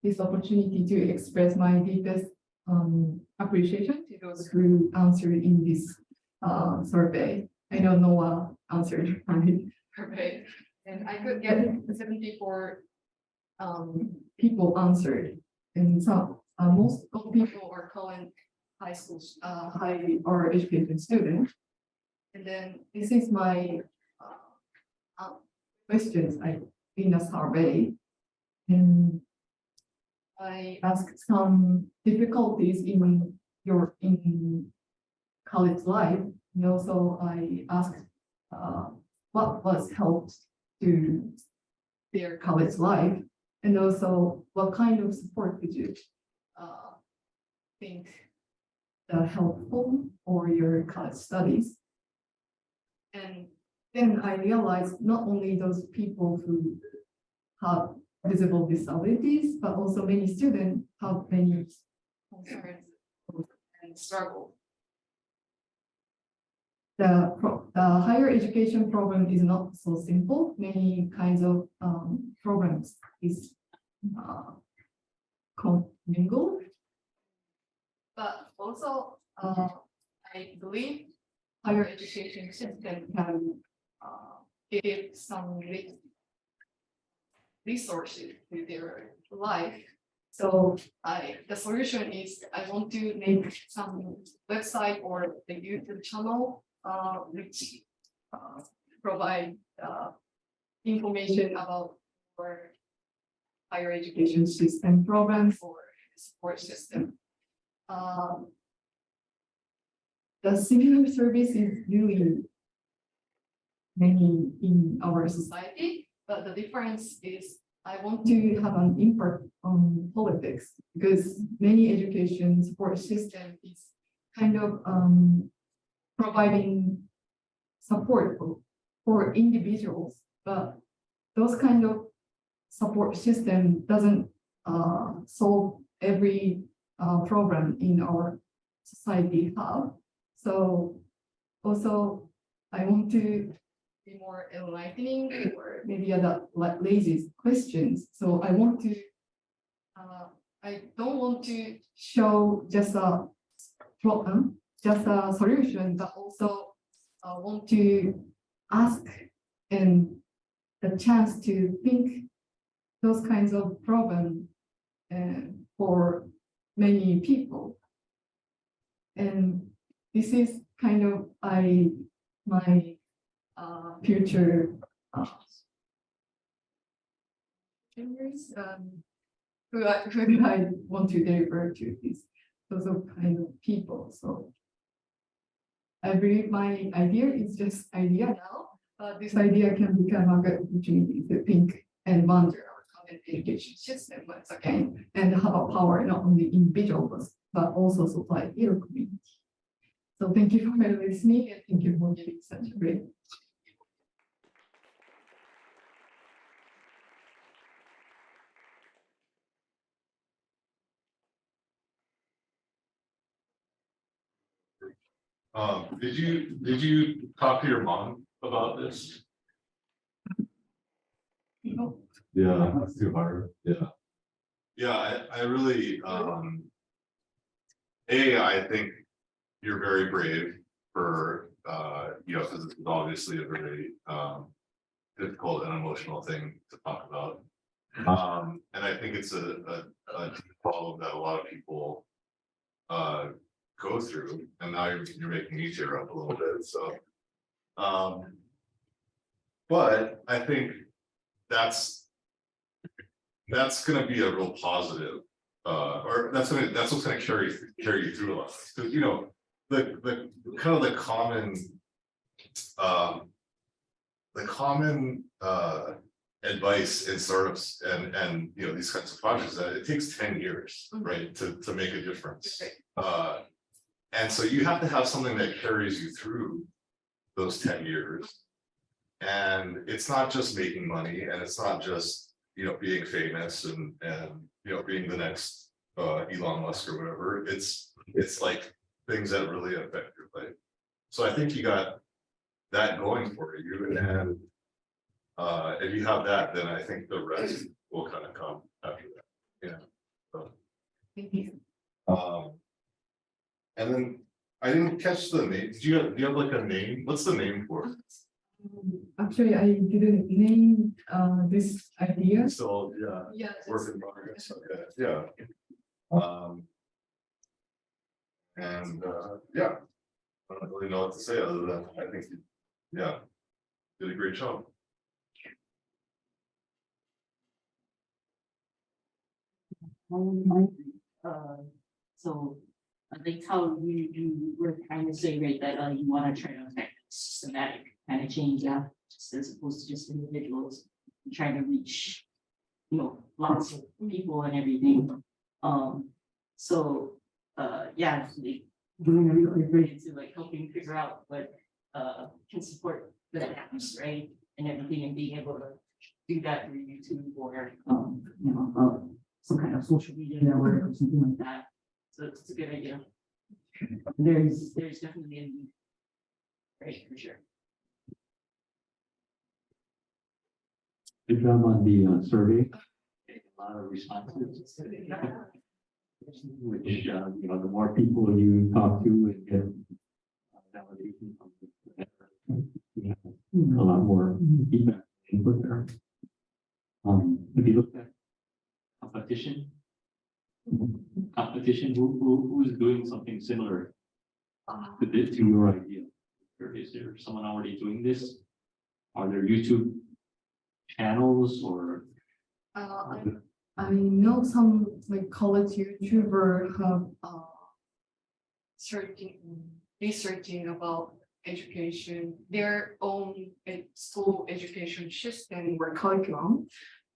this opportunity to express my deepest appreciation to those who answered in this survey. I know Noah answered my survey, and I could get 74 people answered, and so most of people are calling high school high or education students. And then this is my questions in a survey, and I asked some difficulties in college life, and also I asked what was helped to their college life, and also what kind of support could you think helpful for your college studies. And then I realized not only those people who have visible disabilities, but also many students have many concerns and struggle. The higher education program is not so simple. Many kinds of programs is commingled, but also I believe higher education system can give some resources to their life. So the solution is I want to make some website or the YouTube channel which provide information about our higher education system programs or support system. The similar service is really many in our society, but the difference is I want to have an impact on politics, because many education support system is kind of providing support for individuals, but those kind of support system doesn't solve every problem in our society have. So also I want to be more enlightening, or maybe that raises questions. So I want to I don't want to show just a problem, just a solution, but also want to ask and the chance to think those kinds of problems for many people. And this is kind of my future fingers, who I want to deliver to those of kind of people. So I believe my idea is just idea now, but this idea can become a good opportunity to think and wonder our content education system once again, and have a power not only individuals but also society or community. So thank you for listening, and thank you for giving such a great. Did you talk to your mom about this? No. Yeah, that's too hard. Yeah. Yeah, I really, I think you're very brave for, because it's obviously a very, difficult and emotional thing to talk about. And I think it's a problem that a lot of people, go through, and now you're making me tear up a little bit, so. But I think that's gonna be a real positive, or that's what's gonna carry you through a lot, because the kind of the common advice in startups and these kinds of projects, that it takes 10 years, right, to make a difference. And so you have to have something that carries you through those 10 years. And it's not just making money, and it's not just, being famous and being the next Elon Musk or whatever. It's like things that really affect your life. So I think you got that going for you, and if you have that, then I think the rest will kind of come after that. So. Thank you. And then I didn't catch the name. Do you have like a name? What's the name for it? Actually, I didn't name this idea. So Yeah. Work in progress. Okay. Yeah. And yeah, I don't really know what to say other than I think you, did a great job. So I think how you were trying to say, right, that you want to try to affect systematic kind of change, just as opposed to just individuals trying to reach, lots of people and everything. Doing a really great into like helping figure out what can support the apps, right, and everything, and being able to do that through YouTube or some kind of social media network or something like that. So it's a good idea. There's definitely a need, right, for sure. Good job on the survey. A lot of responses. Which, the more people you talk to and get validation from the better, a lot more feedback input there. If you look at competition, who's doing something similar to your idea? Or is there someone already doing this? Are there YouTube channels or? I know some like college YouTuber have researching about education, their own school education system or curriculum.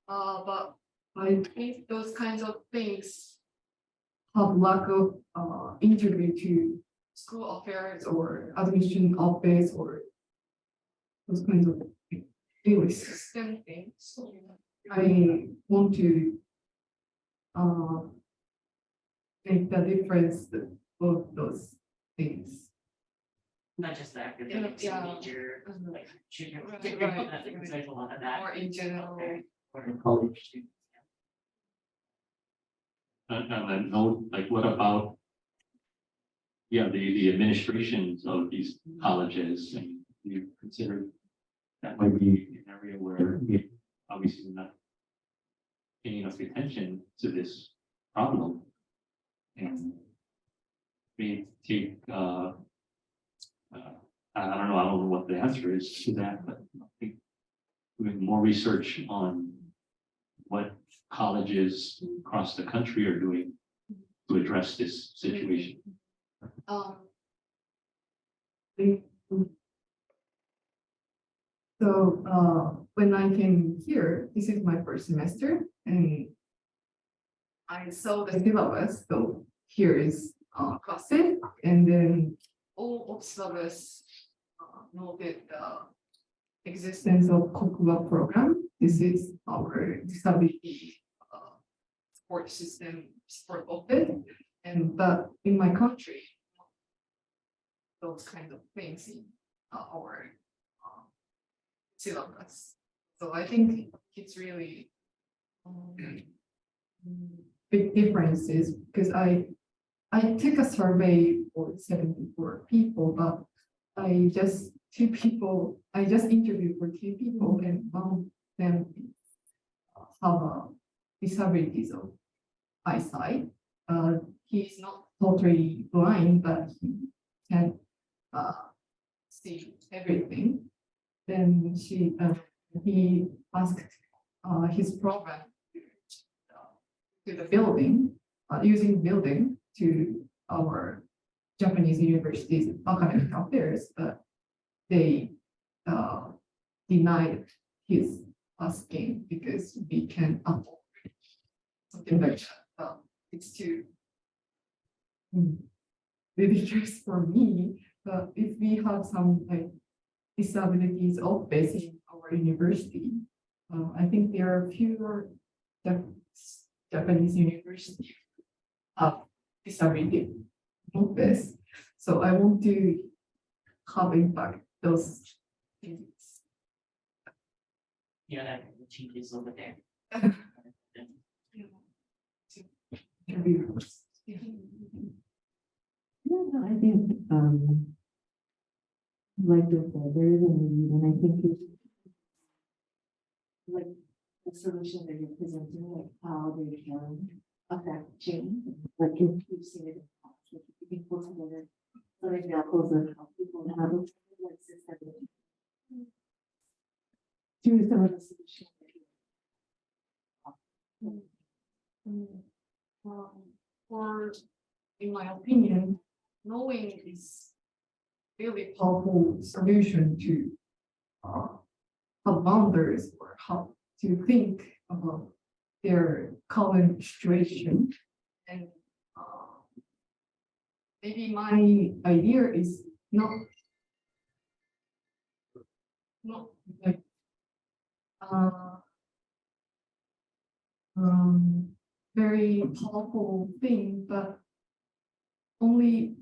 But I think those kinds of things have lack of integrity to school affairs or admission office or those kinds of really system things. So I want to make the difference of those things. Not just the academics, major, like junior, there's a lot of that. Or in general. Or in college students. And then note, like, what about the administrations of these colleges, and you consider that might be an area where we obviously not paying enough attention to this problem, and we take, I don't know what the answer is to that, but I think doing more research on what colleges across the country are doing to address this situation. So when I came here, this is my first semester, and I saw the syllabus. So here is classes, and then all of syllabus noted the existence of Coco program. This is our disability support system support office, but in my country, those kind of things in our syllabus. So I think it's really big differences because I took a survey for 74 people, but I just interviewed for 2 people, and one of them have disabilities of eyesight. He's not totally blind, but he can see everything. Then he asked his program to the building, using building to our Japanese universities academic affairs, but they denied his asking because we can afford something like that. It's too ridiculous for me. But if we have some like disabilities office in our university, I think there are fewer Japanese universities have disability office. So I want to have impact those things. Yeah, the changes over there. No, I think, like the feathers and I think it's like the solution that you're presenting, like how they can affect change, like if you've seen it in the past, like if you can put together some examples of how people handle like systemic through some of the solutions. Or in my opinion, knowing is really powerful solution to have boundaries or how to think about their current situation. And maybe my idea is not like very powerful thing, but only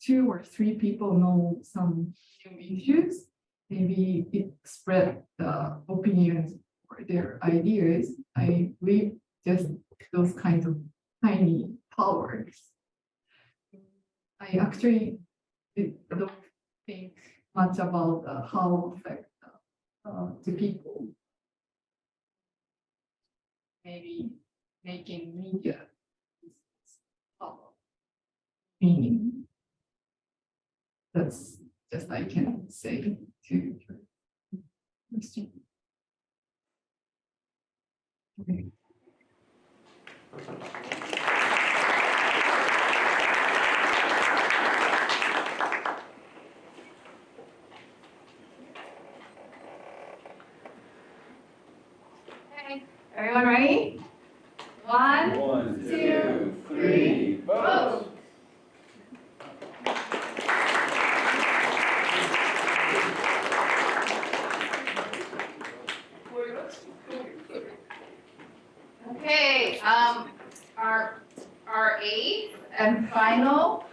2 or 3 people know some new issues. Maybe it spread the opinions or their ideas. I believe just those kinds of tiny powers. I actually don't think much about how affect the people. Maybe making media meaning. That's just I can say to your question. Okay. Okay, everyone ready? 1, 2, 3, vote. Okay, our 8th and final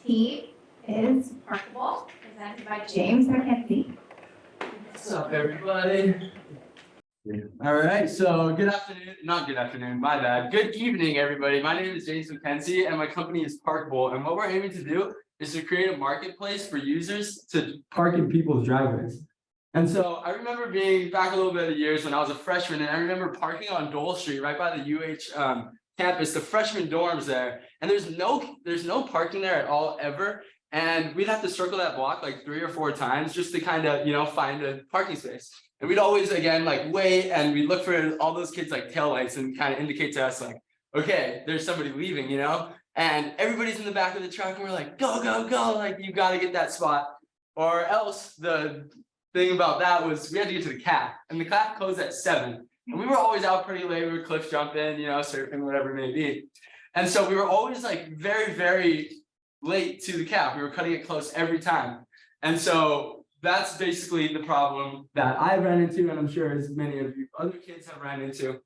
team is Parqable, presented by James McKenzie. What's up, everybody? All right, so good afternoon, not good afternoon, my bad. Good evening, everybody. My name is James McKenzie and my company is Parqable. And what we're aiming to do is to create a marketplace for users to park in people's driveways. And so I remember being back a little bit of years when I was a freshman, and I remember parking on Dole Street right by the UH campus, the freshman dorms there, and there's no parking there at all ever. And we'd have to circle that block like 3 or 4 times just to kind of, find a parking space. And we'd always, again, like wait, and we'd look for all those kids like taillights and kind of indicate to us like, okay, there's somebody leaving, and everybody's in the back of the truck and we're like, go, go, go, like you got to get that spot. Or else the thing about that was we had to get to the CAF, and the CAF closed at 7. And we were always out pretty late. We were cliff jumping, surfing, whatever it may be. And so we were always like very, very late to the CAF. We were cutting it close every time. And so that's basically the problem that I ran into, and I'm sure as many of you other kids have ran into.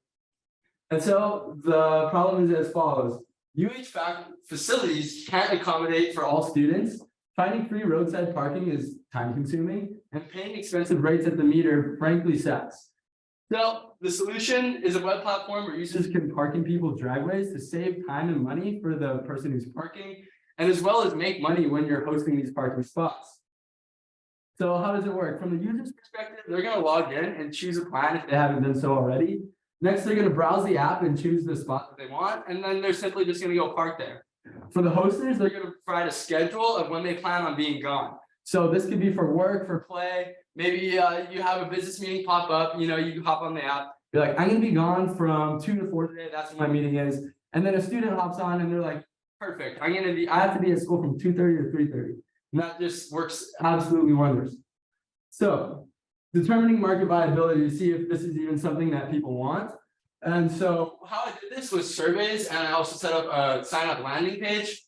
And so the problem is as follows. facilities can't accommodate for all students. Finding free roadside parking is time consuming, and paying expensive rates at the meter frankly sucks. So the solution is a web platform where users can park in people's driveways to save time and money for the person who's parking, and as well as make money when you're hosting these parking spots. So how does it work? From the user's perspective, they're going to log in and choose a plan if they haven't done so already. Next, they're going to browse the app and choose the spot that they want, and then they're simply just going to go park there. For the hosters, they're going to provide a schedule of when they plan on being gone. So this could be for work, for play. Maybe you have a business meeting pop up, you hop on the app. You're like, I'm going to be gone from 2 to 4 today. That's when my meeting is. And then a student hops on and they're like, perfect. I have to be at school from 2:30 to 3:30. And that just works absolutely wonders. So determining market viability to see if this is even something that people want. And so how I did this was surveys, and I also set up a sign up landing page.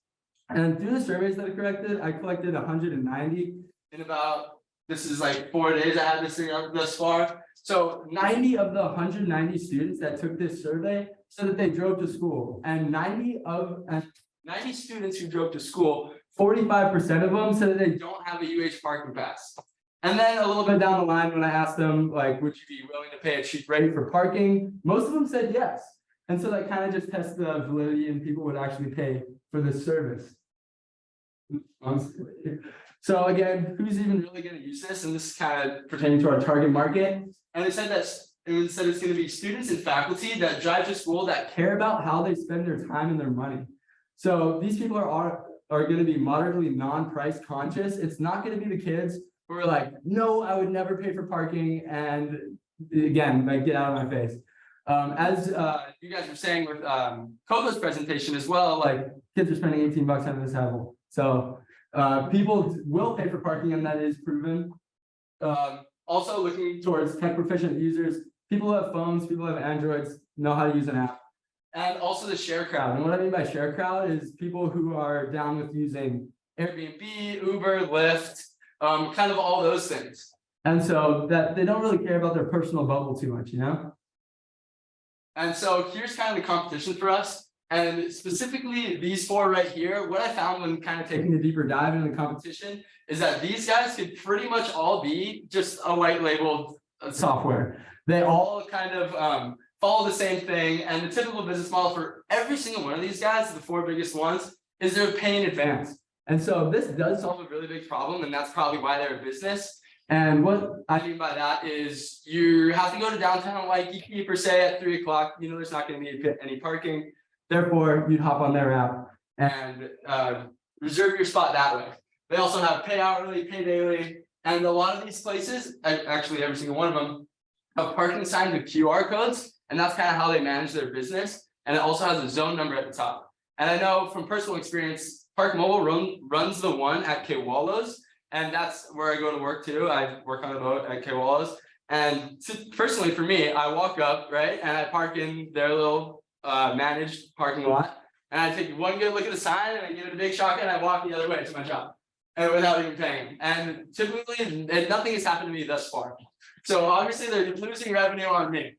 And through the surveys that I collected 190 in about, this is like 4 days I had this thing up thus far. So 90 of the 190 students that took this survey said that they drove to school, and 90 students who drove to school, 45% of them said that they don't have a UH parking pass. And then a little bit down the line, when I asked them, like, would you be willing to pay a cheap rate for parking? Most of them said yes. And so that kind of just tests the validity and people would actually pay for this service. So again, who's even really going to use this? And this is kind of pertaining to our target market. And it said it's going to be students and faculty that drive to school that care about how they spend their time and their money. So these people are going to be moderately non-price conscious. It's not going to be the kids who are like, no, I would never pay for parking. And again, like, get out of my face. As you guys were saying with Coco's presentation as well, like kids are spending 18 bucks on this level. So people will pay for parking, and that is proven. Also looking towards tech proficient users, people who have phones, people who have Androids, know how to use an app. And also the share crowd. And what I mean by share crowd is people who are down with using Airbnb, Uber, Lyft, kind of all those things. And so that they don't really care about their personal bubble too much, And so here's kind of the competition for us. And specifically these 4 right here, what I found when kind of taking a deeper dive into the competition is that these guys could pretty much all be just a white labeled software. They all kind of follow the same thing. And the typical business model for every single one of these guys, the 4 biggest ones, is they're paying in advance. And so this does solve a really big problem, and that's probably why they're a business. And what I mean by that is you have to go to downtown Waikiki per se at 3 o'clock. There's not going to be any parking. Therefore, you'd hop on their app and reserve your spot that way. They also have pay hourly, pay daily, and a lot of these places, actually every single one of them, have parking signs with QR codes, and that's kind of how they manage their business. And it also has a zone number at the top. And I know from personal experience, Parqable runs the one at Kewalos, and that's where I go to work too. I work on a boat at Kewalos. And personally for me, I walk up, right, and I park in their little managed parking lot, and I take one good look at the sign and I give it a big shock and I walk the other way to my job, and without even paying. And typically nothing has happened to me thus far. So obviously they're losing revenue on me.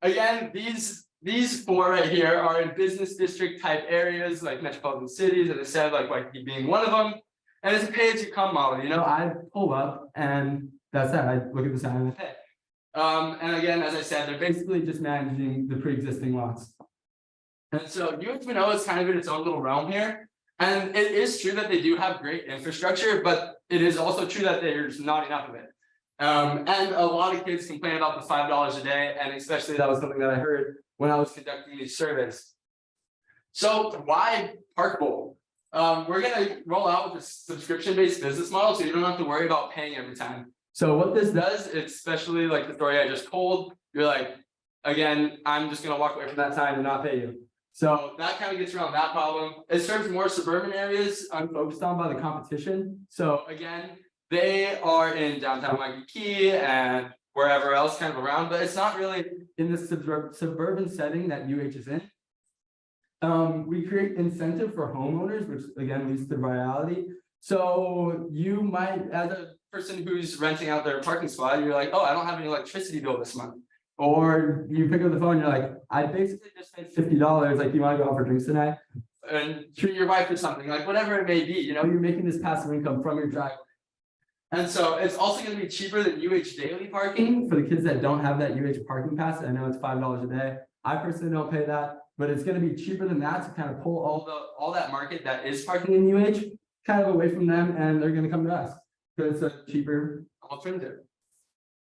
Again, these 4 right here are in business district type areas like metropolitan cities, as I said, like Waikiki being one of them. And it's a pay-as-you-come model. I pull up and that's that. I look at the sign and I pay. And again, as I said, they're basically just managing the pre-existing lots. And so UHMO is kind of in its own little realm here. And it is true that they do have great infrastructure, but it is also true that there's not enough of it. And a lot of kids complain about the $5 a day, and especially that was something that I heard when I was conducting these surveys. So why Parqable? We're gonna roll out with a subscription-based business model, so you don't have to worry about paying every time. So what this does, especially like the story I just told, you're like, again, I'm just gonna walk away from that time and not pay you. So that kind of gets around that problem. It serves more suburban areas unfocused on by the competition. So again, they are in downtown Waikiki and wherever else kind of around, but it's not really in the suburban setting that UH is in. We create incentive for homeowners, which again leads to virality. So you might, as a person who's renting out their parking spot, you're like, oh, I don't have any electricity bill this month. Or you pick up the phone, you're like, I basically just made $50. Like, you want to go out for drinks tonight? And treat your wife or something, like whatever it may be, you know, you're making this passive income from your driveway. And so it's also going to be cheaper than UH daily parking for the kids that don't have that UH parking pass. I know it's $5 a day. I personally don't pay that, but it's going to be cheaper than that to kind of pull all that market that is parking in UH kind of away from them, and they're going to come to us because it's a cheaper alternative.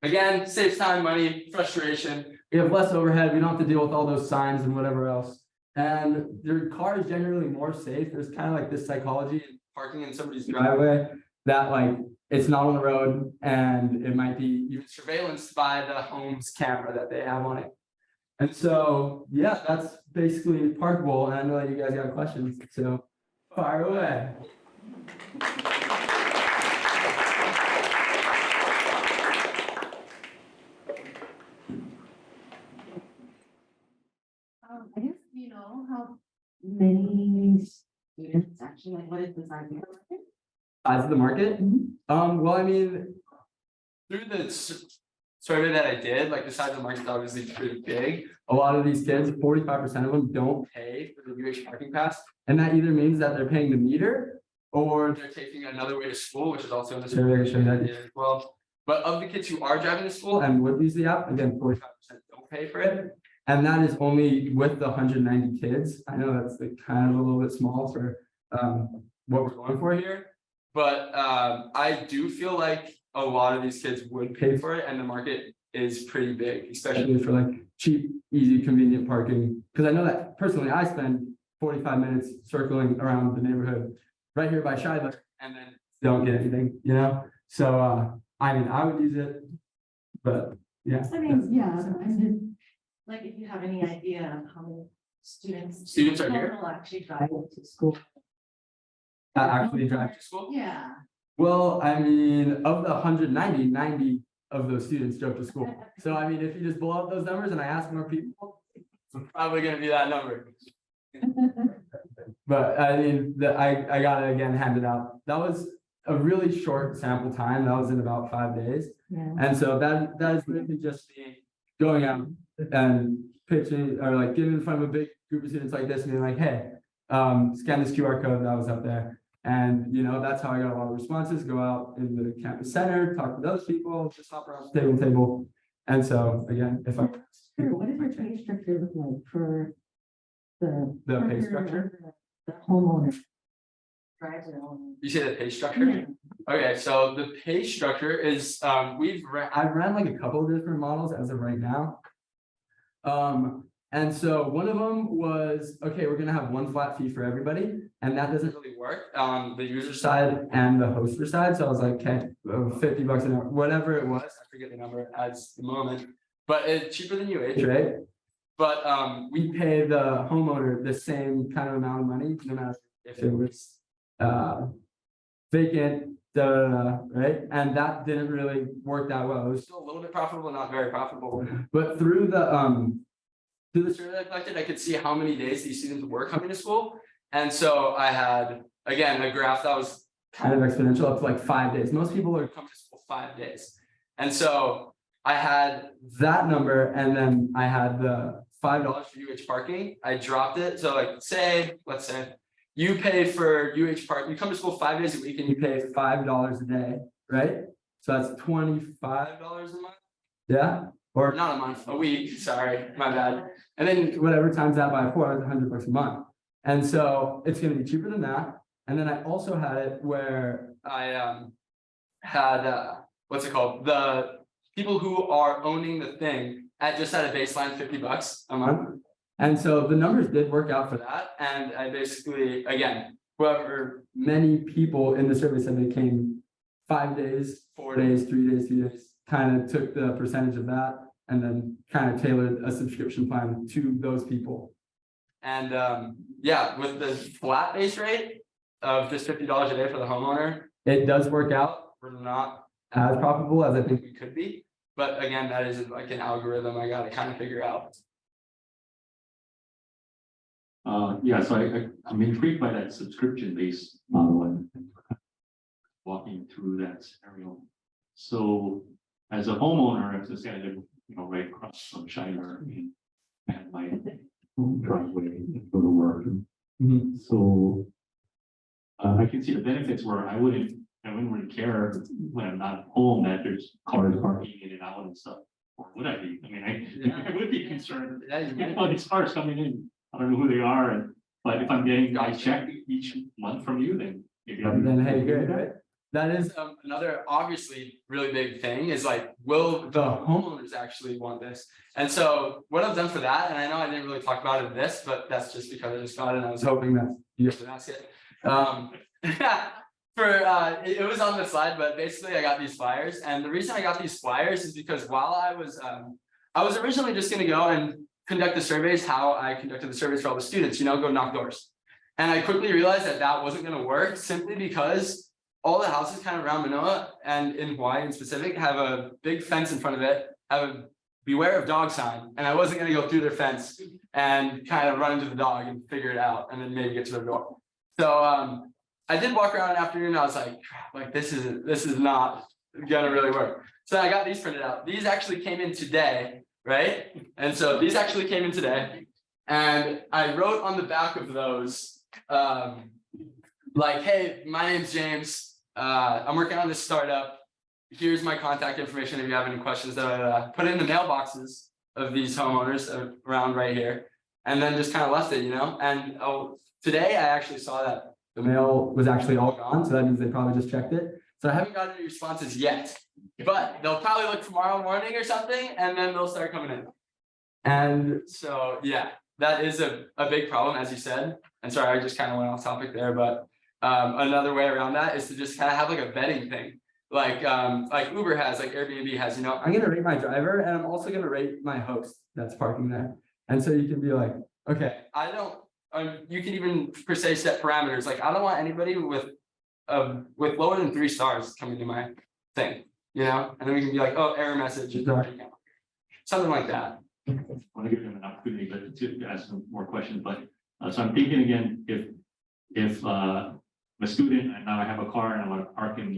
Again, saves time, money, frustration. We have less overhead. We don't have to deal with all those signs and whatever else. And your car is generally more safe. There's kind of like this psychology in parking in somebody's driveway that like it's not on the road, and it might be even surveillanced by the home's camera that they have on it. And so, yeah, that's basically Parqable. And I know that you guys got questions, so fire away. I guess, you know, how many students actually, like, what is the size of the market? Size of the market? Well, I mean, through the survey that I did, like the size of the market is obviously pretty big. A lot of these kids, 45% of them don't pay for the UH parking pass. And that either means that they're paying the meter or they're taking another way to school, which is also in the survey I showed that as well. But of the kids who are driving to school and would use the app, again, 45% don't pay for it. And that is only with the 190 kids. I know that's like kind of a little bit small for what we're going for here. But I do feel like a lot of these kids would pay for it, and the market is pretty big, especially for like cheap, easy, convenient parking. Because I know that personally, I spend 45 minutes circling around the neighborhood right here by Shiloh, and then don't get anything, you know? So I mean, I would use it, but yeah. I mean, yeah, I mean, like, if you have any idea of how many students are here? will actually drive to school. Actually drive to school? Yeah. Well, I mean, of the 190, 90 of those students drove to school. So I mean, if you just blow up those numbers and I ask more people, it's probably going to be that number. But I mean, I got it again handed out. That was a really short sample time. That was in about 5 days. Yeah. And so that is literally just me going out and pitching or like getting in front of a big group of students like this and being like, hey, scan this QR code that was up there. And, you know, that's how I got a lot of responses, go out in the campus center, talk with those people, just hop around table to table. And so, again, if I... Sure, what does your pay structure look like for the pay structure? The homeowner drives their own. You say the pay structure? Yeah. Okay, so the pay structure is, I've ran like a couple of different models as of right now. And so one of them was, okay, we're gonna have one flat fee for everybody, and that doesn't really work on the user side and the hoster side. So I was like, okay, $50 an hour, whatever it was, I forget the number at the moment, but it's cheaper than UH, right? But we pay the homeowner the same kind of amount of money, no matter if it was vacant, right? And that didn't really work that well. It was still a little bit profitable, not very profitable, but through the survey I collected, I could see how many days these students were coming to school. And so I had, again, a graph that was kind of exponential up to like 5 days. Most people are coming to school 5 days. And so I had that number, and then I had the $5 for UH parking. I dropped it. So like let's say you pay for UH park, you come to school 5 days a week and you pay $5 a day, right? So that's $25 a month. Yeah. Or not a month, a week, sorry, my bad. And then whatever times that by 4, it's $100 a month. And so it's gonna be cheaper than that. And then I also had it where I had, what's it called? The people who are owning the thing at just at a baseline $50 a month. And so the numbers did work out for that. And I basically, again, many people in the survey said they came 5 days, 4 days, 3 days, 2 days, kind of took the percentage of that and then kind of tailored a subscription plan to those people. And yeah, with the flat base rate of just $50 a day for the homeowner, it does work out. We're not as profitable as I think we could be. But again, that is like an algorithm I got to kind of figure out. Yeah, so I'm intrigued by that subscription-based model and walking through that scenario. So as a homeowner, as I say, I live, right across from Shiner and I have my driveway and go to work. So I can see the benefits where I wouldn't really care when I'm not home that there's cars parking in and out and stuff. Or would I be? I mean, I would be concerned. These cars coming in, I don't know who they are, but if I'm getting a check each month from you, then maybe I'll be. Then hey, good, right? That is another obviously really big thing is like, will the homeowners actually want this? And so what I've done for that, and I know I didn't really talk about it in this, but that's just because I just got it and I was hoping that you guys would ask it. It was on the slide, but basically I got these flyers, and the reason I got these flyers is because while I was originally just gonna go and conduct the surveys how I conducted the surveys for all the students, go knock doors. And I quickly realized that that wasn't gonna work simply because all the houses kind of around Manoa and in Hawaii in specific have a big fence in front of it, have a beware of dog sign. And I wasn't gonna go through their fence and kind of run into the dog and figure it out and then maybe get to their door. So I did walk around in the afternoon and I was like, this is not gonna really work. So I got these printed out. These actually came in today, right? And so these actually came in today. And I wrote on the back of those, hey, my name's James. I'm working on this startup. Here's my contact information if you have any questions. That I put in the mailboxes of these homeowners around right here, and then just kind of left it, And today I actually saw that the mail was actually all gone, so that means they probably just checked it. So I haven't gotten any responses yet, but they'll probably look tomorrow morning or something, and then they'll start coming in. And so yeah, that is a big problem, as you said. And sorry, I just kind of went off topic there, but another way around that is to just kind of have like a vetting thing, like Uber has, like Airbnb has. I'm gonna rate my driver, and I'm also gonna rate my host that's parking there. And so you can be like, okay, I don't. You can even per se set parameters. Like I don't want anybody with lower than 3 stars coming to my thing, and then we can be like, oh, error message, something like that. I want to give them an opportunity, but to ask some more questions. But so I'm thinking again, if I'm a student and now I have a car and I want to park in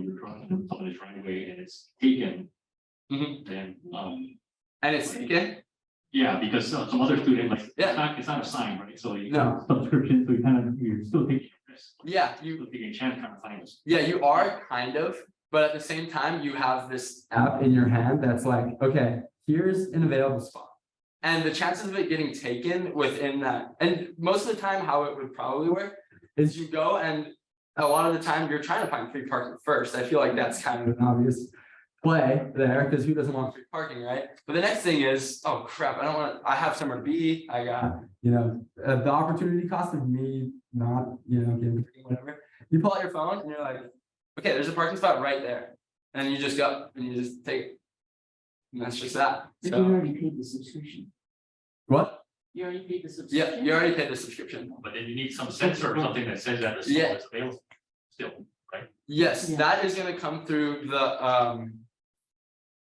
someone's driveway and it's taken, then and it's taken. Yeah, because some other student, it's not a sign, right? So you subscription, so you're still taking a risk. Yeah, you're taking a chance kind of find us. Yeah, you are kind of, but at the same time, you have this app in your hand that's like, okay, here's an available spot. And the chances of it getting taken within that, and most of the time, how it would probably work is you go and a lot of the time you're trying to find free parking first. I feel like that's kind of an obvious play there because who doesn't want free parking, right? But the next thing is, oh crap, I have somewhere to be. I got, the opportunity cost of me not, getting whatever. You pull out your phone and you're like, okay, there's a parking spot right there. And you just go and you just take it. And that's just that. So, you already paid the subscription. What? You already paid the subscription? Yeah, you already paid the subscription. But then you need some sensor or something that says that the store is available still, right? Yes, that is gonna come through the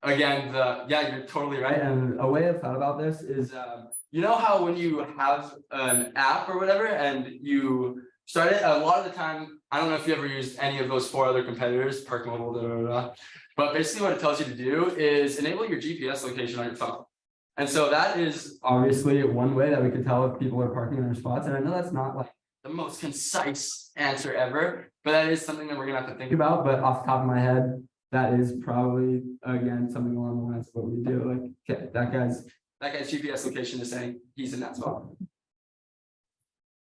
you're totally right. And a way I've thought about this is how when you have an app or whatever and you start it, a lot of the time, I don't know if you ever used any of those 4 other competitors, Parqable, but basically what it tells you to do is enable your GPS location on your phone. And so that is obviously one way that we could tell if people are parking in their spots. And I know that's not like the most concise answer ever, but that is something that we're gonna have to think about. But off the top of my head, that is probably, again, something along the lines of what we do. Like, okay, that guy's GPS location is saying he's in that spot.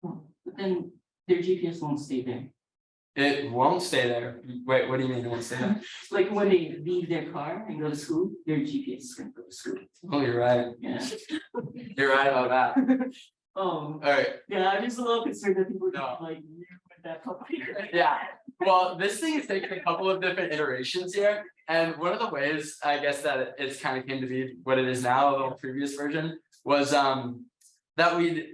But then their GPS won't stay there. It won't stay there. Wait, what do you mean it won't stay there? Like when they leave their car and go to school, their GPS is gonna go to school. Oh, you're right. Yeah. You're right about that. Oh, Alright, yeah, I'm just a little concerned that people No. don't like new with that puppy. yeah. Well, this thing has taken a couple of different iterations here. And one of the ways, I guess, that it's kind of came to be what it is now, a little previous version, was that we'd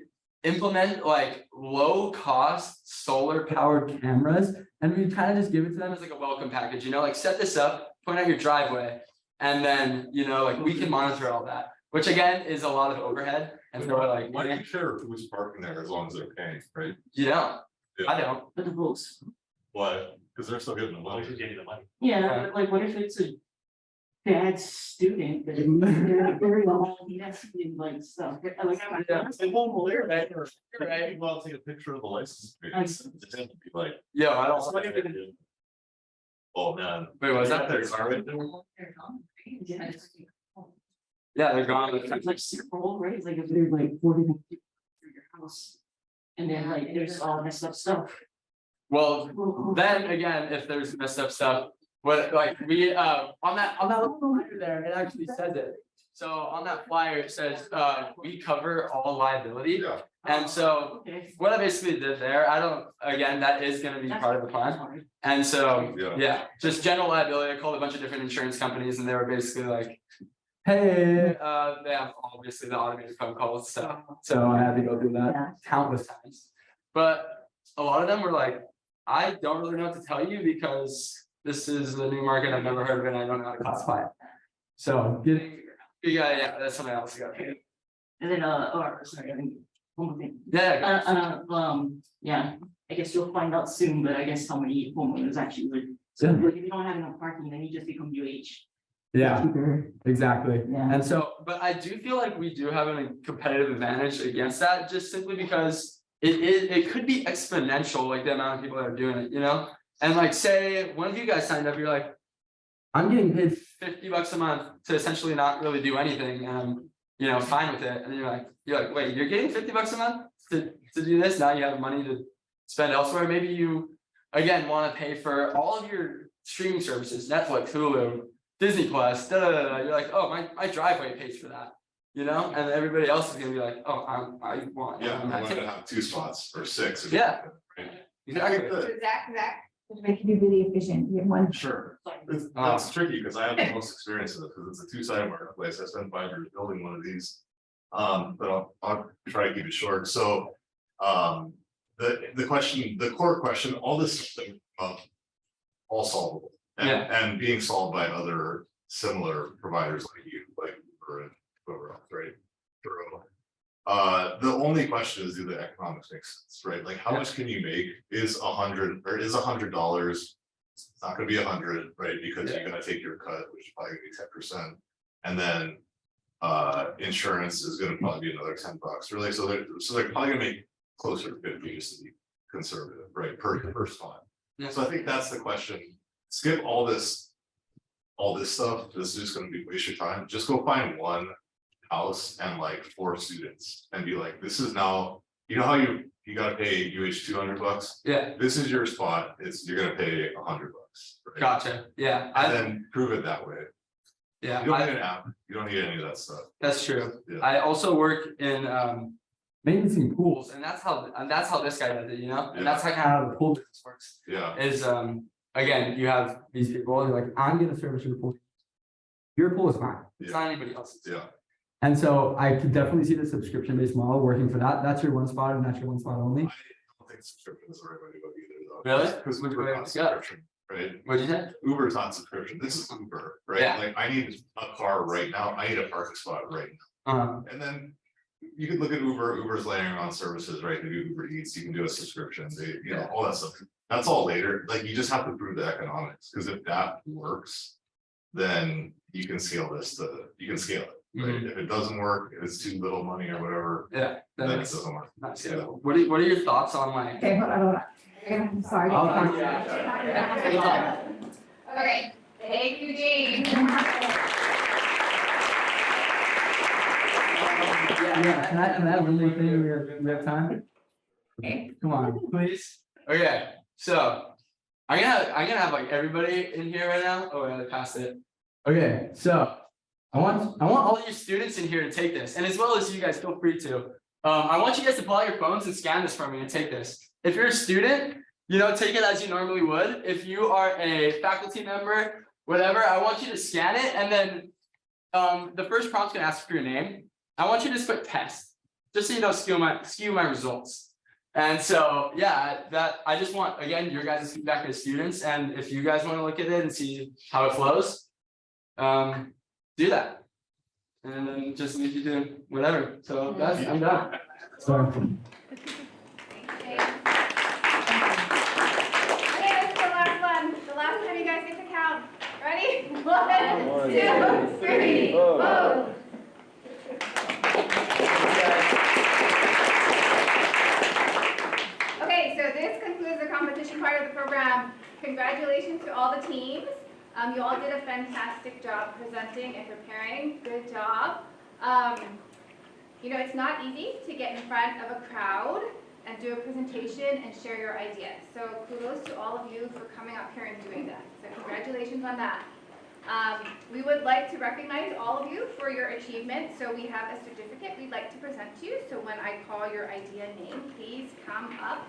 implement like low cost solar powered cameras. And we'd kind of just give it to them as like a welcome package, you know, like set this up, point out your driveway. And then, you know, like we can monitor all that, which again is a lot of overhead. And so we're like, Why do you care who's parking there as long as they're paying, right? you don't, Yeah. I don't. But the rules. Why? Because they're still getting the money. Yeah, but like, what if it's a bad student that they're all nesting like stuff? Like, They won't clear that, or right, well, take a picture of the license plate. It's gonna be like, Yo, I don't. oh man. Wait, was that their car right there? Yeah, they're gone. It's like super old, right? It's like if there's like 40 people through your house. And then like there's all messed up stuff. Well, then again, if there's messed up stuff, what like we on that little flyer there, it actually says it. So on that flyer, it says we cover all liability. Yeah. And so Okay. what I basically did there, I don't, again, that is gonna be part of the plan. And so, Yeah. yeah, just general liability. I called a bunch of different insurance companies and they were basically like, hey, they have obviously the automated phone calls, so I had to go through that countless times. But a lot of them were like, I don't really know what to tell you because this is the new market. I've never heard of it and I don't know how to classify it. So yeah, that's something else you got. And then or sorry, I think one more thing. Yeah. Yeah, I guess you'll find out soon, but I guess how many homeowners actually would. So like if you don't have enough parking, then you just become UH. Yeah, Cheaper. exactly. Yeah. And so, but I do feel like we do have a competitive advantage against that, just simply because it could be exponential, like the amount of people that are doing it, you know? And like, say, one of you guys signed up, you're like, I'm getting paid $50 a month to essentially not really do anything, and I'm, you know, fine with it. And then you're like, wait, you're getting $50 a month to do this? Now you have money to spend elsewhere. Maybe you, again, want to pay for all of your streaming services, Netflix, Hulu, Disney Plus, You're like, oh, my driveway pays for that, you know? And everybody else is gonna be like, oh, I want. Yeah, I'm gonna have 2 spots or 6. Yeah. Right? Exactly. Zach. Which can be really efficient, you have one. Sure. That's tricky because I have the most experience in it because it's a 2-sided marketplace. I spent 5 years building one of these. But I'll try to keep it short. So the question, the core question, all this stuff, all solvable and being solved by other similar providers like you, like Uber and whoever else, right? The only question is, do the economics make sense, right? Like how much can you make? Is $100 or is $100? It's not gonna be 100, right? Because you're gonna take your cut, which is probably gonna be 10%. And then insurance is gonna probably be another $10, really. So they're probably gonna make closer to 50 just to be conservative, right? Per spot. So I think that's the question. Skip all this stuff. This is just gonna be waste your time. Just go find one house and like 4 students and be like, this is now, you know how you gotta pay UH $200? Yeah. This is your spot. You're gonna pay $100. Right? Gotcha. Yeah. And then prove it that way. Yeah. You don't need an app. You don't need any of that stuff. That's true. Yeah. I also work in maintenance pools, and that's how this guy does it, you know? And that's like how the pool business works. Yeah. Is again, you have these people, and you're like, I'm gonna service your pool. Your pool is mine. It's not anybody else's. Yeah. And so I could definitely see the subscription-based model working for that. That's your one spot, and that's your one spot only. I don't think subscription is the right way to go either, though. Really? Because Uber's on subscription, right? What'd you say? Uber's on subscription. This is Uber, right? Yeah. Like I need a car right now. I need a parking spot right now. And then you could look at Uber. Uber's layering on services, right? They do Uber Eats. You can do a subscription. They, you know, all that stuff. That's all later. Like you just have to prove the economics. Because if that works, then you can scale this. You can scale it. Right? If it doesn't work, if it's too little money or whatever, then it doesn't work. Yeah. What are your thoughts on like? Okay, hold on. I'm sorry. Okay, thank you, Jane. Yeah, can I have one more thing? We have time. Okay. Come on, please. Okay, so I'm gonna have like everybody in here right now. Oh, I passed it. Okay, so I want all you students in here to take this, and as well as you guys, feel free to. I want you guys to pull out your phones and scan this for me and take this. If you're a student, you know, take it as you normally would. If you are a faculty member, whatever, I want you to scan it, and then the first prompt's gonna ask for your name. I want you to just put test, just so you don't skew my results. And so, yeah, that I just want, again, your guys' feedback as students, and if you guys want to look at it and see how it flows, do that. And then just leave you do whatever. So guys, I'm done. Sorry. Okay, this is the last one. The last time you guys get to count. Ready? 1, 2, 3, vote. Okay, so this concludes the competition part of the program. Congratulations to all the teams. You all did a fantastic job presenting and preparing. Good job. You know, it's not easy to get in front of a crowd and do a presentation and share your ideas. So kudos to all of you for coming up here and doing that. So congratulations on that. We would like to recognize all of you for your achievement. So we have a certificate we'd like to present to you. So when I call your idea name, please come up